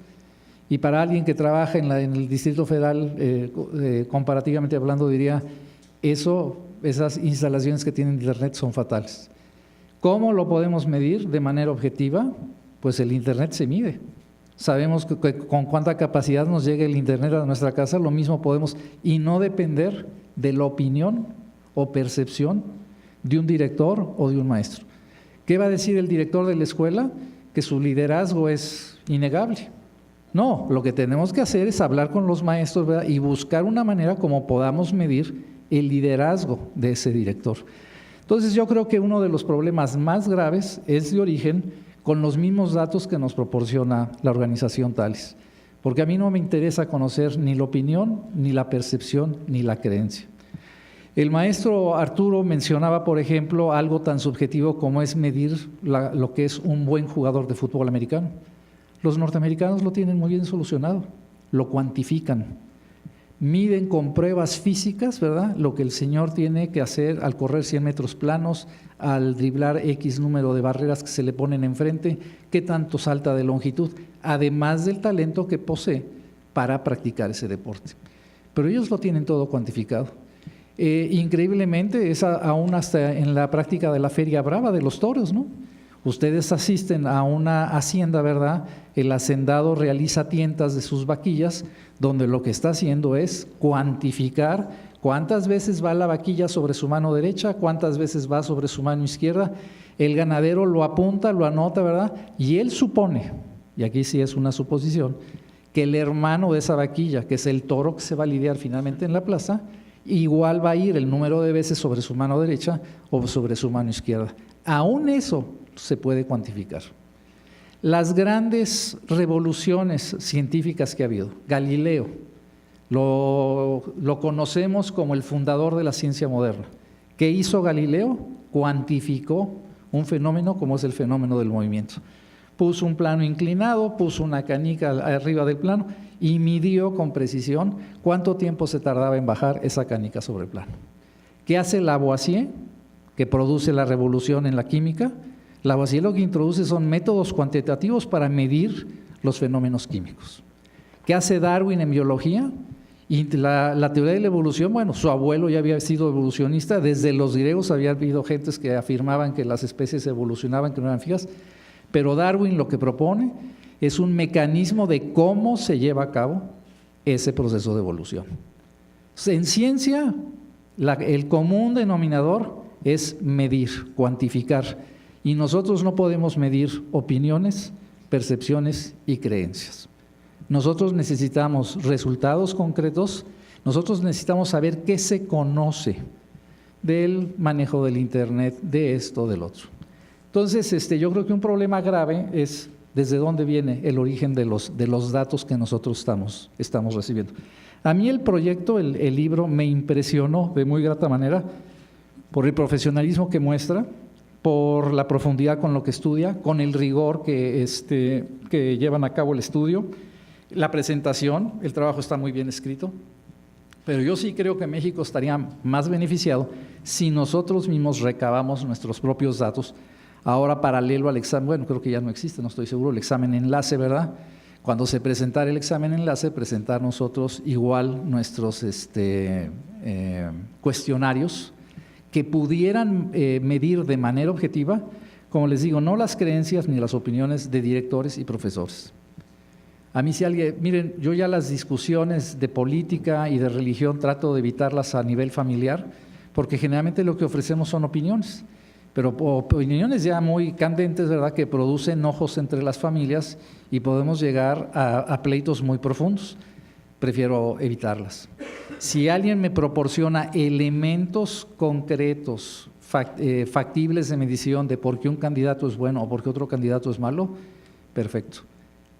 y para alguien que trabaja en el Distrito Federal, comparativamente hablando, diría, esas instalaciones que tienen internet son fatales. ¿Cómo lo podemos medir de manera objetiva? Pues el internet se mide. Sabemos que con cuánta capacidad nos llega el internet a nuestra casa, lo mismo podemos, y no depender de la opinión o percepción de un director o de un maestro. ¿Qué va a decir el director de la escuela? Que su liderazgo es innegable. No, lo que tenemos que hacer es hablar con los maestros, ¿verdad?, y buscar una manera como podamos medir el liderazgo de ese director. Entonces yo creo que uno de los problemas más graves es de origen con los mismos datos que nos proporciona la organización TALIS, porque a mí no me interesa conocer ni la opinión, ni la percepción, ni la creencia. El maestro Arturo mencionaba, por ejemplo, algo tan subjetivo como es medir lo que es un buen jugador de fútbol americano. Los norteamericanos lo tienen muy bien solucionado, lo cuantifican, miden con pruebas físicas, ¿verdad?, lo que el señor tiene que hacer al correr 100 metros planos, al driblar X número de barreras que se le ponen enfrente, qué tanto salta de longitud, además del talento que posee para practicar ese deporte. Pero ellos lo tienen todo cuantificado. Increíblemente, es aún hasta en la práctica de la Feria Brava de los toros, ¿no? Ustedes asisten a una hacienda, ¿verdad? El hacendado realiza tientas de sus vaquillas, donde lo que está haciendo es cuantificar cuántas veces va la vaquilla sobre su mano derecha, cuántas veces va sobre su mano izquierda. El ganadero lo apunta, lo anota, ¿verdad? Y él supone, y aquí sí es una suposición, que el hermano de esa vaquilla, que es el toro que se va a lidiar finalmente en la plaza, igual va a ir el número de veces sobre su mano derecha o sobre su mano izquierda. Aún eso se puede cuantificar. Las grandes revoluciones científicas que ha habido, Galileo, lo conocemos como el fundador de la ciencia moderna. ¿Qué hizo Galileo? Cuantificó un fenómeno como es el fenómeno del movimiento. Puso un plano inclinado, puso una canica arriba del plano y midió con precisión cuánto tiempo se tardaba en bajar esa canica sobre el plano. ¿Qué hace Lavoisier, que produce la revolución en la química? Lavoisier lo que introduce son métodos cuantitativos para medir los fenómenos químicos. ¿Qué hace Darwin en biología? Y la teoría de la evolución, bueno, su abuelo ya había sido evolucionista, desde los griegos había habido gentes que afirmaban que las especies evolucionaban, que no eran fijas, pero Darwin lo que propone es un mecanismo de cómo se lleva a cabo ese proceso de evolución. En ciencia, el común denominador es medir, cuantificar, y nosotros no podemos medir opiniones, percepciones y creencias. Nosotros necesitamos resultados concretos Nosotros necesitamos saber qué se conoce del manejo del Internet, de esto, del otro. Entonces, yo creo que un problema grave es desde dónde viene el origen de los datos que nosotros estamos recibiendo. A mí el proyecto, el libro, me impresionó de muy grata manera por el profesionalismo que muestra, por la profundidad con lo que estudia, con el rigor que llevan a cabo el estudio, la presentación, el trabajo está muy bien escrito, pero yo sí creo que México estaría más beneficiado si nosotros mismos recabamos nuestros propios datos, ahora paralelo al examen, bueno, creo que ya no existe, no estoy seguro, el examen enlace, ¿verdad? Cuando se presentara el examen enlace, presentar nosotros igual nuestros cuestionarios que pudieran medir de manera objetiva, como les digo, no las creencias ni las opiniones de directores y profesores. A mí si alguien, miren, yo ya las discusiones de política y de religión trato de evitarlas a nivel familiar, porque generalmente lo que ofrecemos son opiniones, pero opiniones ya muy candentes, ¿verdad?, que producen enojos entre las familias y podemos llegar a pleitos muy profundos. Prefiero evitarlas. Si alguien me proporciona elementos concretos, factibles de medición de por qué un candidato es bueno o por qué otro candidato es malo, perfecto,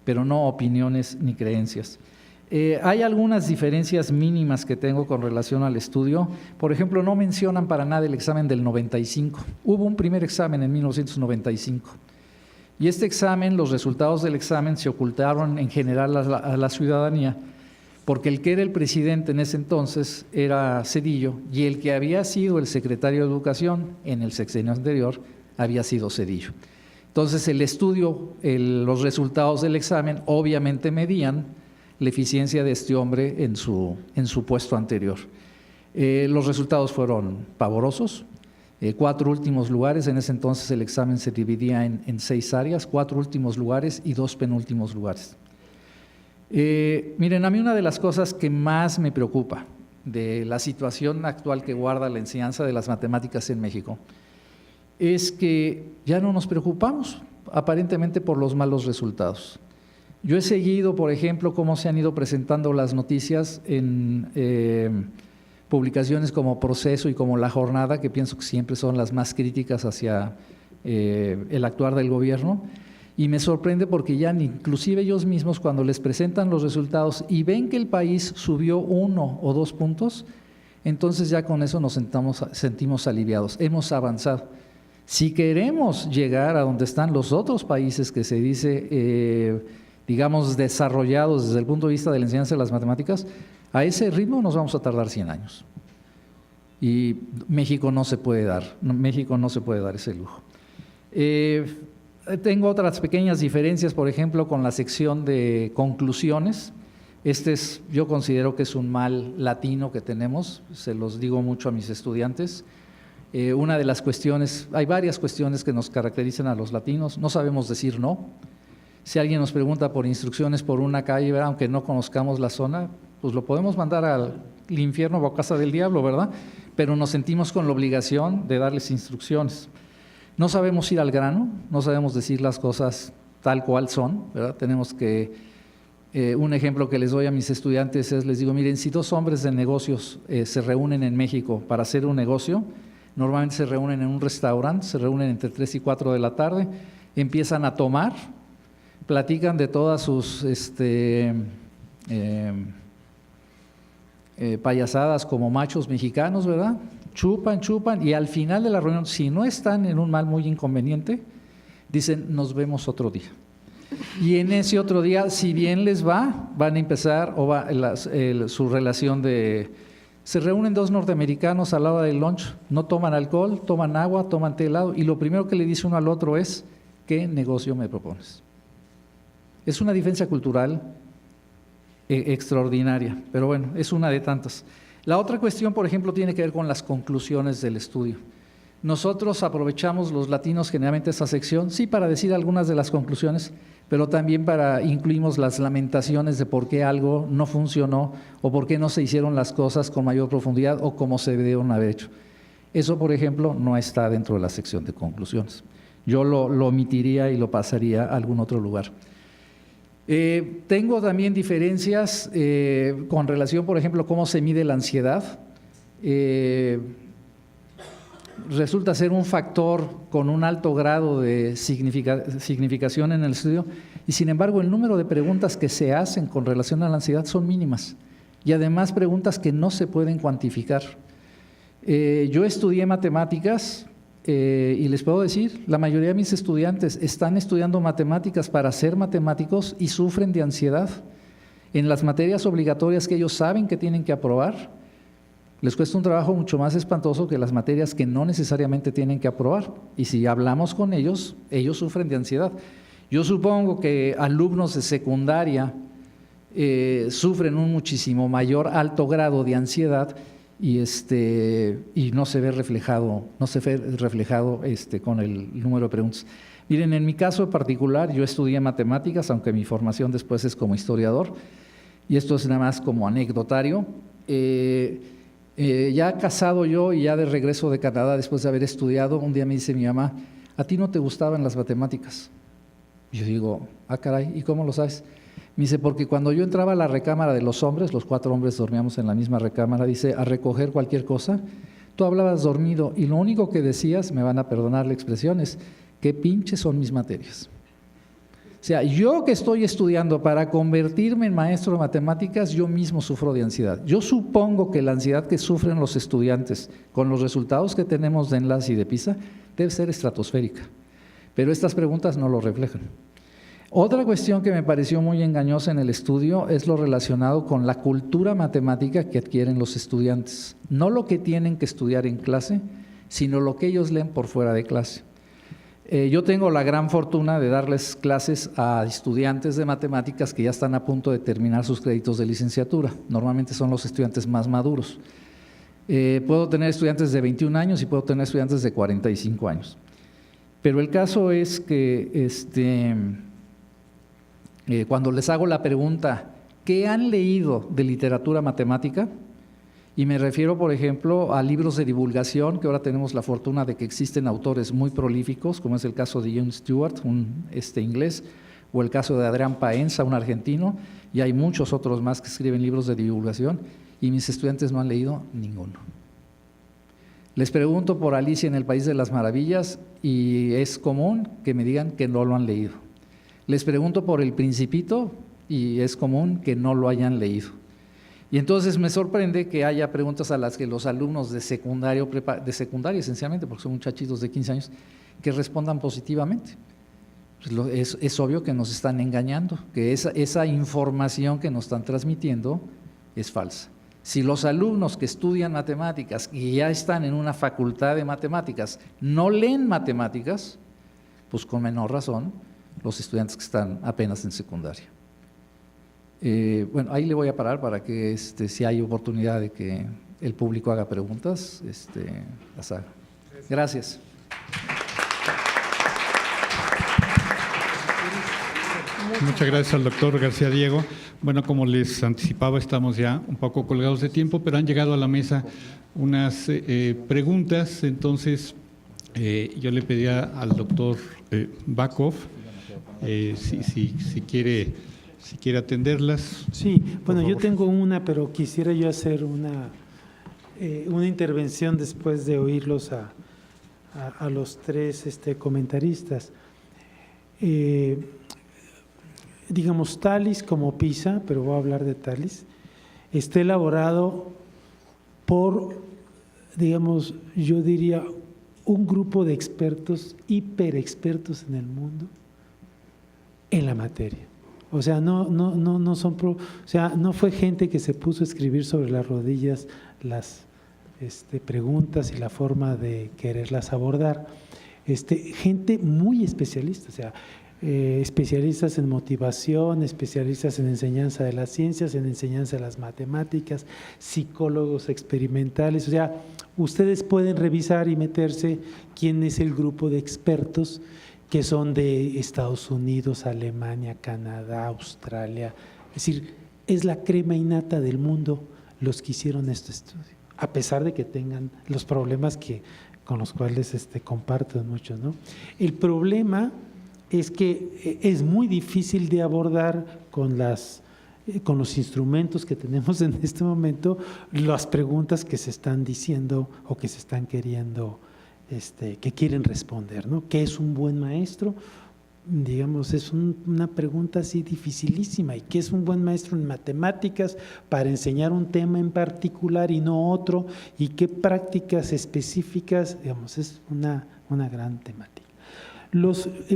pero no opiniones ni creencias. Hay algunas diferencias mínimas que tengo con relación al estudio. Por ejemplo, no mencionan para nada el examen del 95. Hubo un primer examen en 1995. Y este examen, los resultados del examen se ocultaron en general a la ciudadanía, porque el que era el presidente en ese entonces era Zedillo y el que había sido el secretario de Educación en el sexenio anterior había sido Zedillo. Entonces el estudio, los resultados del examen obviamente medían la eficiencia de este hombre en su puesto anterior. Los resultados fueron pavorosos. 4 últimos lugares, en ese entonces el examen se dividía en 6 áreas, 4 últimos lugares y 2 penúltimos lugares. Miren, a mí una de las cosas que más me preocupa de la situación actual que guarda la enseñanza de las matemáticas en México es que ya no nos preocupamos aparentemente por los malos resultados. Yo he seguido, por ejemplo, cómo se han ido presentando las noticias en publicaciones como Proceso y como La Jornada, que pienso que siempre son las más críticas hacia el actuar del gobierno. Y me sorprende porque ya inclusive ellos mismos cuando les presentan los resultados y ven que el país subió 1 o 2 puntos, entonces ya con eso nos sentimos aliviados, hemos avanzado. Si queremos llegar a donde están los otros países que se dice, digamos, desarrollados desde el punto de vista de la enseñanza de las matemáticas, a ese ritmo nos vamos a tardar 100 años. Y México no se puede dar ese lujo. Tengo otras pequeñas diferencias, por ejemplo, con la sección de conclusiones. Yo considero que es un mal latino que tenemos, se los digo mucho a mis estudiantes. Una de las cuestiones, hay varias cuestiones que nos caracterizan a los latinos, no sabemos decir no. Si alguien nos pregunta por instrucciones por una calle, ¿verdad?, aunque no conozcamos la zona, pues lo podemos mandar al infierno o a casa del diablo, ¿verdad? Pero nos sentimos con la obligación de darles instrucciones. No sabemos ir al grano, no sabemos decir las cosas tal cual son, ¿verdad? Tenemos que, un ejemplo que les doy a mis estudiantes es, les digo, miren, si 2 hombres de negocios se reúnen en México para hacer un negocio, normalmente se reúnen en un restaurante, se reúnen entre 3 y 4 de la tarde, empiezan a tomar, platican de todas sus payasadas como machos mexicanos, ¿verdad? Chupan y al final de la reunión, si no están en un mal muy inconveniente, dicen, nos vemos otro día. Y en ese otro día, si bien les va, van a empezar su relación de… Se reúnen 2 norteamericanos a la hora del lunch, no toman alcohol, toman agua, toman té helado, y lo primero que le dice uno al otro es, ¿qué negocio me propones? Es una diferencia cultural extraordinaria, pero bueno, es una de tantas. La otra cuestión, por ejemplo, tiene que ver con las conclusiones del estudio. Nosotros aprovechamos los latinos generalmente esa sección, sí para decir algunas de las conclusiones, pero también incluimos las lamentaciones de por qué algo no funcionó o por qué no se hicieron las cosas con mayor profundidad o como se debieron haber hecho. Eso, por ejemplo, no está dentro de la sección de conclusiones. Yo lo omitiría y lo pasaría a algún otro lugar. Tengo también diferencias con relación, por ejemplo, cómo se mide la ansiedad. Resulta ser un factor con un alto grado de significación en el estudio y sin embargo el número de preguntas que se hacen con relación a la ansiedad son mínimas y además preguntas que no se pueden cuantificar. Yo estudié matemáticas y les puedo decir, la mayoría de mis estudiantes están estudiando matemáticas para ser matemáticos y sufren de ansiedad. En las materias obligatorias que ellos saben que tienen que aprobar, les cuesta un trabajo mucho más espantoso que las materias que no necesariamente tienen que aprobar. Y si hablamos con ellos, ellos sufren de ansiedad. Yo supongo que alumnos de secundaria sufren un muchísimo mayor alto grado de ansiedad y no se ve reflejado, con el número de preguntas. Miren, en mi caso en particular, yo estudié matemáticas, aunque mi formación después es como historiador, y esto es nada más como anecdotario. Ya casado yo y ya de regreso de Canadá después de haber estudiado, un día me dice mi mamá, ¿a ti no te gustaban las matemáticas? Yo digo, ah caray, ¿y cómo lo sabes? Me dice, porque cuando yo entraba a la recámara de los hombres, los 4 hombres dormíamos en la misma recámara, dice, a recoger cualquier cosa, tú hablabas dormido y lo único que decías, me van a perdonar la expresión, es, ¿qué pinches son mis materias? O sea, yo que estoy estudiando para convertirme en maestro de matemáticas, yo mismo sufro de ansiedad. Yo supongo que la ansiedad que sufren los estudiantes con los resultados que tenemos de Enlace y de PISA debe ser estratosférica, pero estas preguntas no lo reflejan. Otra cuestión que me pareció muy engañosa en el estudio es lo relacionado con la cultura matemática que adquieren los estudiantes. No lo que tienen que estudiar en clase, sino lo que ellos leen por fuera de clase. Yo tengo la gran fortuna de darles clases a estudiantes de matemáticas que ya están a punto de terminar sus créditos de licenciatura. Normalmente son los estudiantes más maduros. Puedo tener estudiantes de 21 años y puedo tener estudiantes de 45 años. Pero el caso es que cuando les hago la pregunta, ¿qué han leído de literatura matemática? Y me refiero, por ejemplo, a libros de divulgación, que ahora tenemos la fortuna de que existen autores muy prolíficos, como es el caso de Jon Stewart, un inglés, o el caso de Adrián Paenza, un argentino, y hay muchos otros más que escriben libros de divulgación, y mis estudiantes no han leído ninguno. Les pregunto por Alicia en el País de las Maravillas, y es común que me digan que no lo han leído. Les pregunto por El Principito, y es común que no lo hayan leído. Y entonces me sorprende que haya preguntas a las que los alumnos de secundaria esencialmente, porque son muchachitos de 15 años, que respondan positivamente. Pues es obvio que nos están engañando, que esa información que nos están transmitiendo es falsa. Si los alumnos que estudian matemáticas y ya están en una facultad de matemáticas no leen matemáticas, pues con menor razón los estudiantes que están apenas en secundaria. Bueno, ahí le voy a parar para que si hay oportunidad de que el público haga preguntas, las haga. Gracias. Muchas gracias al doctor García Diego. Bueno, como les anticipaba, estamos ya un poco colgados de tiempo, pero han llegado a la mesa unas preguntas. Entonces, yo le pedía al doctor Bakov si quiere atenderlas. Sí, bueno, yo tengo una, pero quisiera yo hacer una intervención después de oírlos a los 3 comentaristas. Digamos, TALIS como PISA, pero voy a hablar de TALIS, está elaborado por, digamos, yo diría, un grupo de expertos, hiperexpertos en el mundo, en la materia. O sea, no fue gente que se puso a escribir sobre las rodillas las preguntas y la forma de quererlas abordar. Gente muy especialista, o sea, especialistas en motivación, especialistas en enseñanza de las ciencias, en enseñanza de las matemáticas, psicólogos experimentales. O sea, ustedes pueden revisar y meterse quién es el grupo de expertos que son de Estados Unidos, Alemania, Canadá, Australia. Es decir, es la crema innata del mundo los que hicieron este estudio, a pesar de que tengan los problemas con los cuales comparten muchos, ¿no? El problema es que es muy difícil de abordar con los instrumentos que tenemos en este momento, las preguntas que se están diciendo o que se están queriendo, que quieren responder, ¿no? ¿Qué es un buen maestro? Digamos, es una pregunta así dificilísima. ¿Y qué es un buen maestro en matemáticas para enseñar un tema en particular y no otro? ¿Y qué prácticas específicas? Digamos, es una gran temática.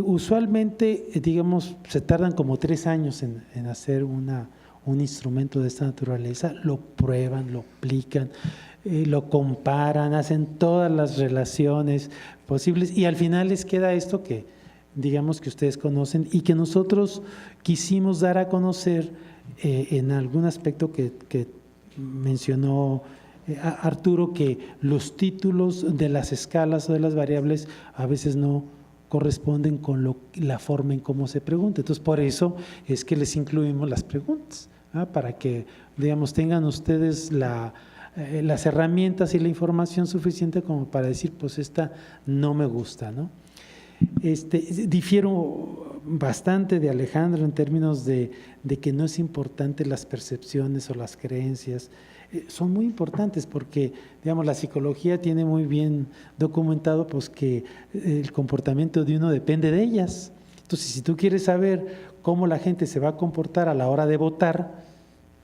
Usualmente, digamos, se tardan como 3 años en hacer un instrumento de esta naturaleza, lo prueban, lo aplican, lo comparan, hacen todas las relaciones posibles y al final les queda esto que, digamos, que ustedes conocen y que nosotros quisimos dar a conocer en algún aspecto que mencionó Arturo, que los títulos de las escalas o de las variables a veces no corresponden con la forma en cómo se pregunta. Entonces, por eso es que les incluimos las preguntas, para que, digamos, tengan ustedes las herramientas y la información suficiente como para decir, pues esta no me gusta, ¿no? Difiero bastante de Alejandro en términos de que no es importante las percepciones o las creencias. Son muy importantes porque, digamos, la psicología tiene muy bien documentado pues que el comportamiento de uno depende de ellas. Entonces, si tú quieres saber cómo la gente se va a comportar a la hora de votar,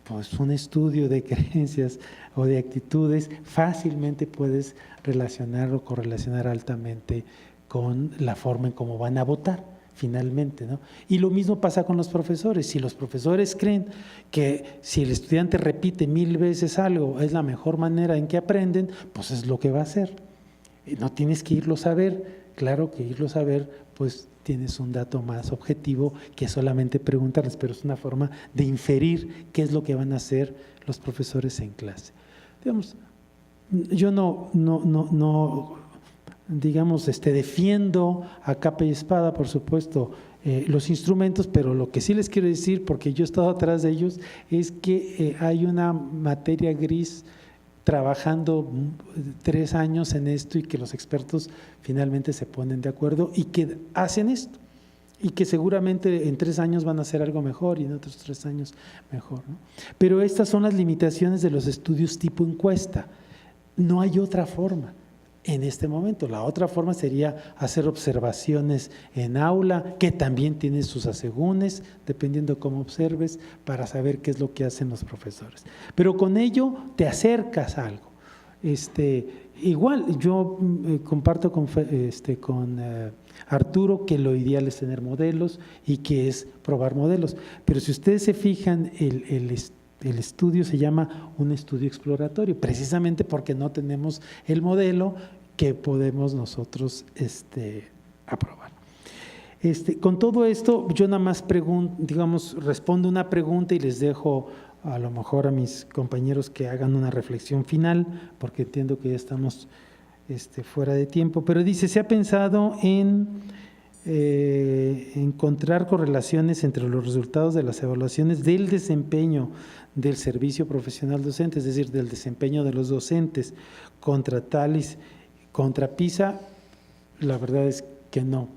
pues un estudio de creencias o de actitudes fácilmente puedes relacionar o correlacionar altamente con la forma en cómo van a votar finalmente, ¿no? Y lo mismo pasa con los profesores. Si los profesores creen que si el estudiante repite 1000 veces algo es la mejor manera en que aprenden, pues es lo que va a hacer. No tienes que irlo a ver, claro que irlo a ver, pues tienes un dato más objetivo que solamente preguntarles, pero es una forma de inferir qué es lo que van a hacer los profesores en clase. Digamos, yo no digamos, defiendo a capa y espada, por supuesto, los instrumentos, pero lo que sí les quiero decir, porque yo he estado atrás de ellos, es que hay una materia gris trabajando 3 años en esto y que los expertos finalmente se ponen de acuerdo y que hacen esto y que seguramente en 3 años van a hacer algo mejor y en otros 3 años mejor, ¿no? Pero estas son las limitaciones de los estudios tipo encuesta. No hay otra forma. En este momento, la otra forma sería hacer observaciones en aula, que también tienen sus asegúnes, dependiendo cómo observes, para saber qué es lo que hacen los profesores. Pero con ello te acercas a algo. Igual, yo comparto con Arturo que lo ideal es tener modelos y que es probar modelos. Pero si ustedes se fijan, el estudio se llama un estudio exploratorio, precisamente porque no tenemos el modelo que podemos nosotros aprobar. Con todo esto, yo nada más respondo una pregunta y les dejo a lo mejor a mis compañeros que hagan una reflexión final, porque entiendo que ya estamos fuera de tiempo, pero dice, ¿se ha pensado en encontrar correlaciones entre los resultados de las evaluaciones del desempeño del servicio profesional docente, es decir, del desempeño de los docentes contra TALIS, contra PISA? La verdad es que no.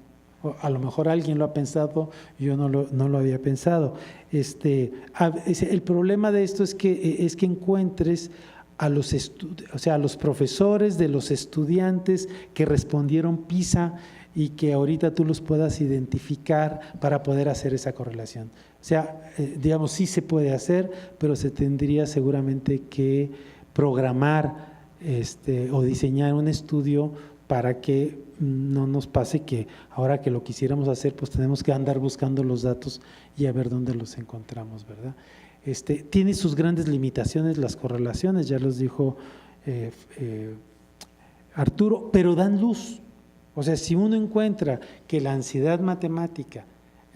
A lo mejor alguien lo ha pensado, yo no lo había pensado. El problema de esto es que encuentres a los profesores de los estudiantes que respondieron PISA y que ahorita tú los puedas identificar para poder hacer esa correlación. O sea, digamos, sí se puede hacer, pero se tendría seguramente que programar o diseñar un estudio para que no nos pase que ahora que lo quisiéramos hacer, pues tenemos que andar buscando los datos y a ver dónde los encontramos, ¿verdad? Tiene sus grandes limitaciones las correlaciones, ya los dijo Arturo, pero dan luz. O sea, si uno encuentra que la ansiedad matemática,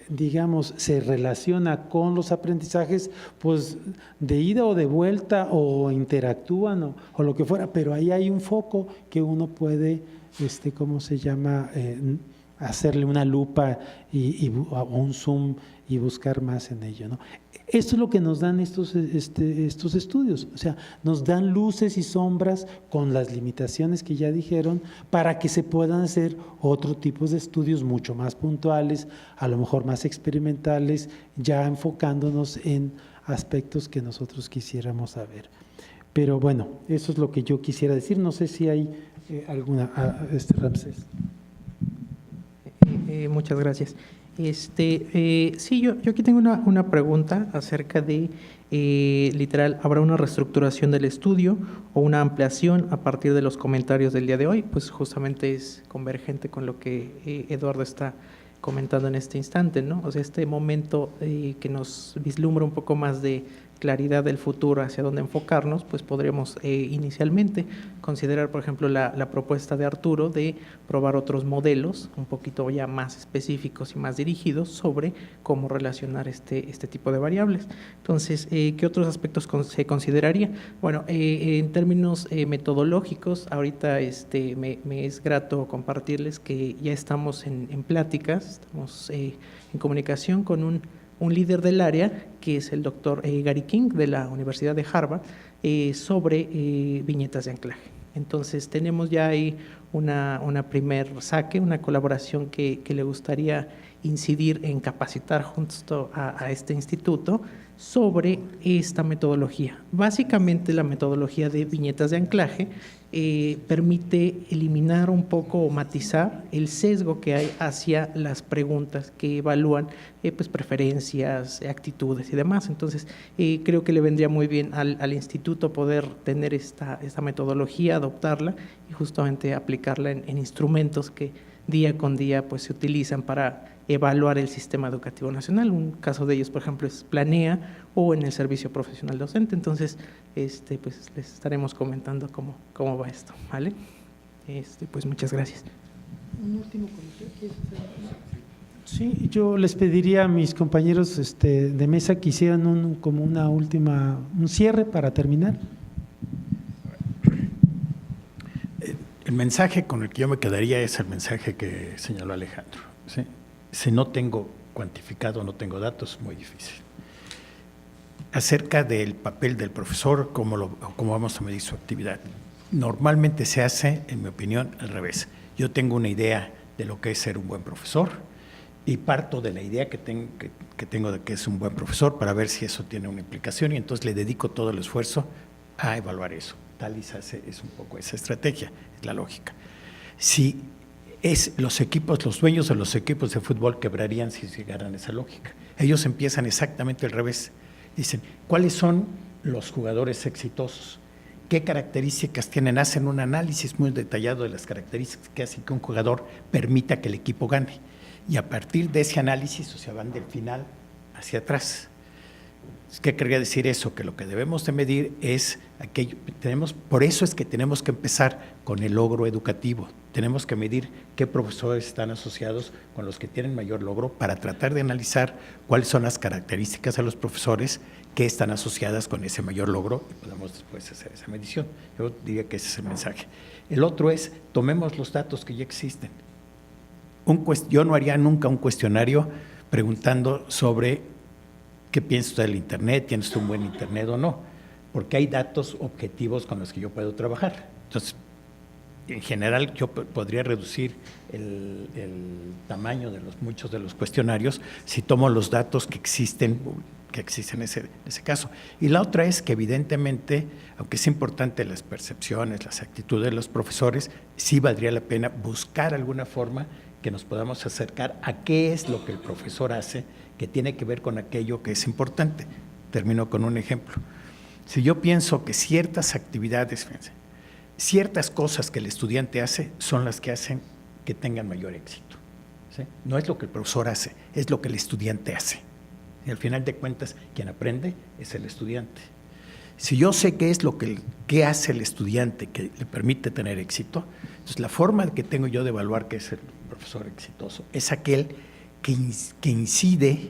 digamos, se relaciona con los aprendizajes, pues de ida o de vuelta o interactúan o lo que fuera, pero ahí hay un foco que uno puede, ¿cómo se llama?, hacerle una lupa o un zoom y buscar más en ello, ¿no? Esto es lo que nos dan estos estudios, o sea, nos dan luces y sombras con las limitaciones que ya dijeron para que se puedan hacer otro tipo de estudios mucho más puntuales, a lo mejor más experimentales, ya enfocándonos en aspectos que nosotros quisiéramos saber. Pero bueno, eso es lo que yo quisiera decir. No sé si hay alguna… Ramsés. Muchas gracias. Sí, yo aquí tengo una pregunta acerca de, literal, ¿habrá una reestructuración del estudio o una ampliación a partir de los comentarios del día de hoy? Pues justamente es convergente con lo que Eduardo está comentando en este instante, ¿no? O sea, este momento que nos vislumbra un poco más de claridad del futuro hacia dónde enfocarnos, pues podríamos inicialmente considerar, por ejemplo, la propuesta de Arturo de probar otros modelos un poquito ya más específicos y más dirigidos sobre cómo relacionar este tipo de variables. Entonces, ¿qué otros aspectos se consideraría? Bueno, en términos metodológicos, ahorita me es grato compartirles que ya estamos en pláticas, estamos en comunicación con un líder del área, que es el doctor Gary King de la Universidad de Harvard, sobre viñetas de anclaje. Entonces, tenemos ya ahí una primer saque, una colaboración que le gustaría incidir en capacitar justo a este instituto sobre esta metodología. Básicamente, la metodología de viñetas de anclaje permite eliminar un poco o matizar el sesgo que hay hacia las preguntas que evalúan pues preferencias, actitudes y demás. Entonces, creo que le vendría muy bien al instituto poder tener esta metodología, adoptarla y justamente aplicarla en instrumentos que día con día pues se utilizan para evaluar el sistema educativo nacional. Un caso de ellos, por ejemplo, es Planea o en el servicio profesional docente. Entonces, pues les estaremos comentando cómo va esto, ¿vale? Pues muchas gracias. Un último comentario. Sí, yo les pediría a mis compañeros de mesa que hicieran como una última, un cierre para terminar. El mensaje con el que yo me quedaría es el mensaje que señaló Alejandro, ¿sí? Si no tengo cuantificado, no tengo datos, muy difícil. Acerca del papel del profesor, cómo vamos a medir su actividad. Normalmente se hace, en mi opinión, al revés. Yo tengo una idea de lo que es ser un buen profesor y parto de la idea que tengo de que es un buen profesor para ver si eso tiene una implicación y entonces le dedico todo el esfuerzo a evaluar eso. Tal y se hace, es un poco esa estrategia, es la lógica. Si es los dueños de los equipos de fútbol quebrarían si llegaran a esa lógica. Ellos empiezan exactamente al revés. Dicen, ¿cuáles son los jugadores exitosos? ¿Qué características tienen? Hacen un análisis muy detallado de las características que hacen que un jugador permita que el equipo gane. Y a partir de ese análisis, o sea, van del final hacia atrás. ¿Qué querría decir eso? Que lo que debemos de medir es aquello, por eso es que tenemos que empezar con el logro educativo. Tenemos que medir qué profesores están asociados con los que tienen mayor logro para tratar de analizar cuáles son las características de los profesores que están asociadas con ese mayor logro y podemos después hacer esa medición. Yo diría que ese es el mensaje. El otro es, tomemos los datos que ya existen. Yo no haría nunca un cuestionario preguntando sobre ¿qué piensa usted del Internet? ¿Tiene usted un buen Internet o no? Porque hay datos objetivos con los que yo puedo trabajar. Entonces, en general, yo podría reducir el tamaño de muchos de los cuestionarios si tomo los datos que existen en ese caso. Y la otra es que evidentemente, aunque es importante las percepciones, las actitudes de los profesores, sí valdría la pena buscar alguna forma que nos podamos acercar a qué es lo que el profesor hace que tiene que ver con aquello que es importante. Termino con un ejemplo. Si yo pienso que ciertas actividades, fíjense, ciertas cosas que el estudiante hace son las que hacen que tengan mayor éxito, ¿sí? No es lo que el profesor hace, es lo que el estudiante hace. Y al final de cuentas, quien aprende es el estudiante. Si yo sé qué es qué hace el estudiante que le permite tener éxito, entonces la forma que tengo yo de evaluar qué es el profesor exitoso es aquel que incide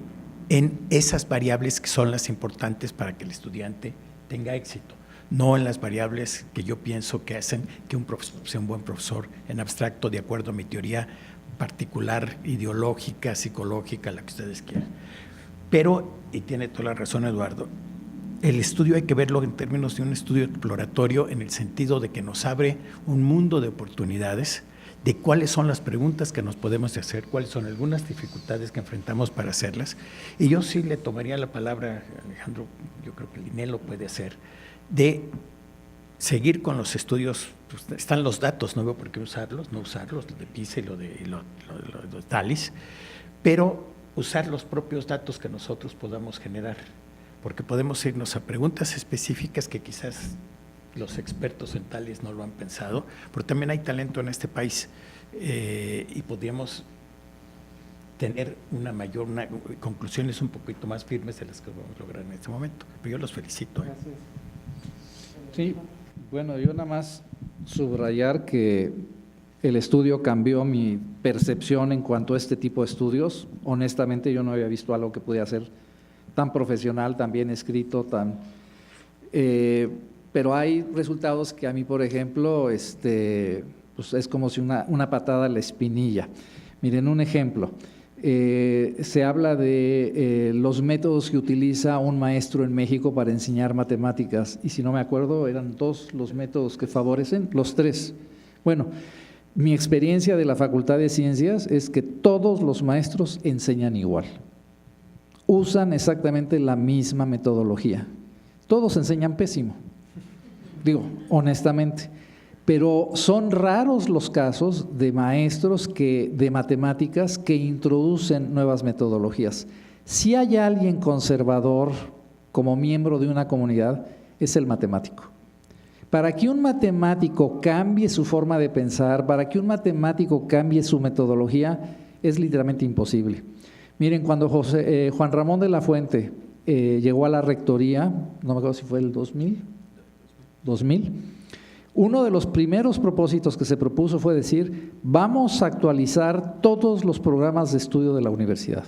en esas variables que son las importantes para que el estudiante tenga éxito, no en las variables que yo pienso que hacen que un profesor sea un buen profesor en abstracto, de acuerdo a mi teoría particular, ideológica, psicológica, la que ustedes quieran. Pero, y tiene toda la razón Eduardo, el estudio hay que verlo en términos de un estudio exploratorio en el sentido de que nos abre un mundo de oportunidades, de cuáles son las preguntas que nos podemos hacer, cuáles son algunas dificultades que enfrentamos para hacerlas. Y yo sí le tomaría la palabra, Alejandro, yo creo que el INE lo puede hacer, de seguir con los estudios. Pues están los datos, no veo por qué usarlos, no usarlos, lo de PISA y lo de TALIS, pero usar los propios datos que nosotros podamos generar, porque podemos irnos a preguntas específicas que quizás los expertos en TALIS no lo han pensado, pero también hay talento en este país y podríamos tener conclusiones un poquito más firmes de las que vamos a lograr en este momento. Pero yo los felicito. Sí, bueno, yo nada más subrayar que el estudio cambió mi percepción en cuanto a este tipo de estudios. Honestamente, yo no había visto algo que pudiera ser tan profesional, tan bien escrito, pero hay resultados que a mí, por ejemplo, pues es como si una patada a la espinilla. Miren, un ejemplo. Se habla de los métodos que utiliza un maestro en México para enseñar matemáticas, y si no me acuerdo, eran 2 los métodos que favorecen, los 3. Bueno, mi experiencia de la Facultad de Ciencias es que todos los maestros enseñan igual. Usan exactamente la misma metodología. Todos enseñan pésimo, digo, honestamente. Pero son raros los casos de maestros de matemáticas que introducen nuevas metodologías. Si hay alguien conservador como miembro de una comunidad, es el matemático. Para que un matemático cambie su forma de pensar, para que un matemático cambie su metodología, es literalmente imposible. Miren, cuando Juan Ramón de la Fuente llegó a la rectoría, no me acuerdo si fue el 2000, uno de los primeros propósitos que se propuso fue decir, vamos a actualizar todos los programas de estudio de la universidad.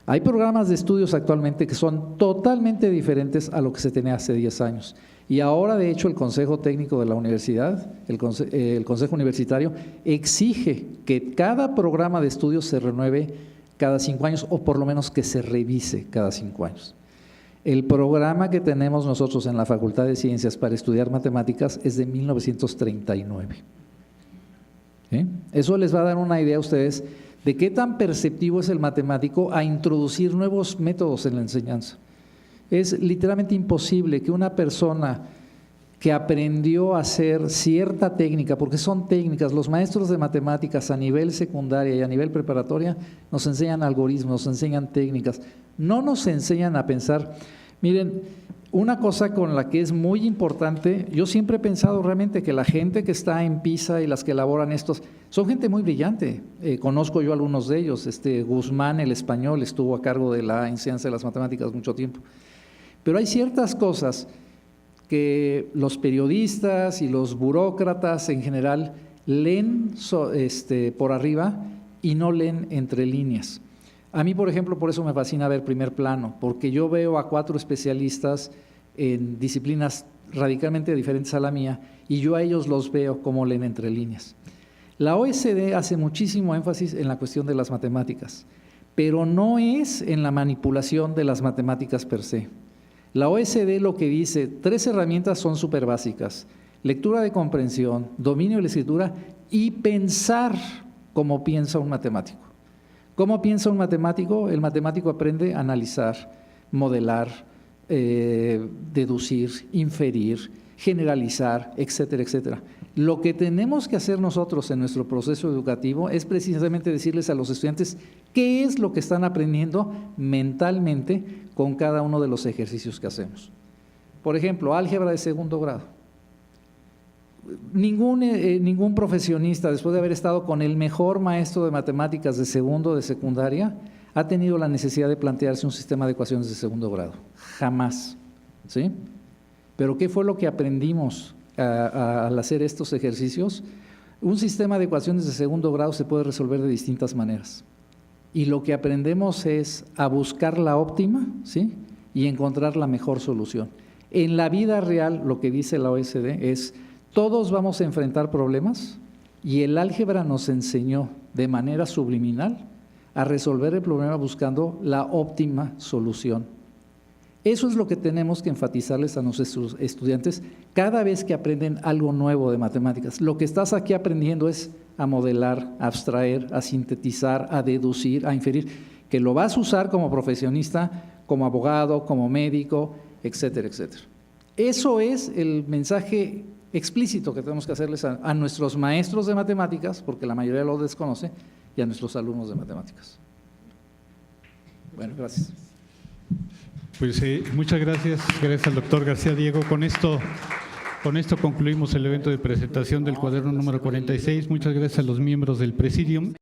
Hay programas de estudios actualmente que son totalmente diferentes a lo que se tenía hace 10 años. Y ahora, de hecho, el Consejo Técnico de la Universidad, el Consejo Universitario, exige que cada programa de estudios se renueve cada 5 años, o por lo menos que se revise cada 5 años. El programa que tenemos nosotros en la Facultad de Ciencias para estudiar matemáticas es de 1939. ¿Sí? Eso les va a dar una idea a ustedes de qué tan perceptivo es el matemático a introducir nuevos métodos en la enseñanza. Es literalmente imposible que una persona que aprendió a hacer cierta técnica, porque son técnicas, los maestros de matemáticas a nivel secundaria y a nivel preparatoria nos enseñan algoritmos, nos enseñan técnicas, no nos enseñan a pensar. Miren, una cosa con la que es muy importante, yo siempre he pensado realmente que la gente que está en PISA y las que elaboran estos, son gente muy brillante. Conozco yo a algunos de ellos, Guzmán, el español, estuvo a cargo de la enseñanza de las matemáticas mucho tiempo. Pero hay ciertas cosas que los periodistas y los burócratas en general leen por arriba y no leen entre líneas. A mí, por ejemplo, por eso me fascina ver Primer Plano, porque yo veo a 4 especialistas en disciplinas radicalmente diferentes a la mía y yo a ellos los veo como leen entre líneas. La OSD hace muchísimo énfasis en la cuestión de las matemáticas, pero no es en la manipulación de las matemáticas per se. La OSD lo que dice, 3 herramientas son súper básicas: lectura de comprensión, dominio de la escritura y pensar como piensa un matemático. ¿Cómo piensa un matemático? El matemático aprende a analizar, modelar, deducir, inferir, generalizar, etcétera, etcétera. Lo que tenemos que hacer nosotros en nuestro proceso educativo es precisamente decirles a los estudiantes qué es lo que están aprendiendo mentalmente con cada uno de los ejercicios que hacemos. Por ejemplo, álgebra de segundo grado. Ningún profesionista, después de haber estado con el mejor maestro de matemáticas de segundo de secundaria, ha tenido la necesidad de plantearse un sistema de ecuaciones de segundo grado. Jamás. ¿Sí? Pero ¿qué fue lo que aprendimos al hacer estos ejercicios? Un sistema de ecuaciones de segundo grado se puede resolver de distintas maneras. Y lo que aprendemos es a buscar la óptima, ¿sí?, y encontrar la mejor solución. En la vida real, lo que dice la OSD es: todos vamos a enfrentar problemas y el álgebra nos enseñó de manera subliminal a resolver el problema buscando la óptima solución. Eso es lo que tenemos que enfatizarles a nuestros estudiantes cada vez que aprenden algo nuevo de matemáticas. Lo que estás aquí aprendiendo es a modelar, a abstraer, a sintetizar, a deducir, a inferir, que lo vas a usar como profesionista, como abogado, como médico, etcétera, etcétera. Eso es el mensaje explícito que tenemos que hacerles a nuestros maestros de matemáticas, porque la mayoría lo desconoce, y a nuestros alumnos de matemáticas. Bueno, gracias. Pues muchas gracias, gracias al doctor García Diego. Con esto concluimos el evento de presentación del cuaderno número 46. Muchas gracias a los miembros del Presidium.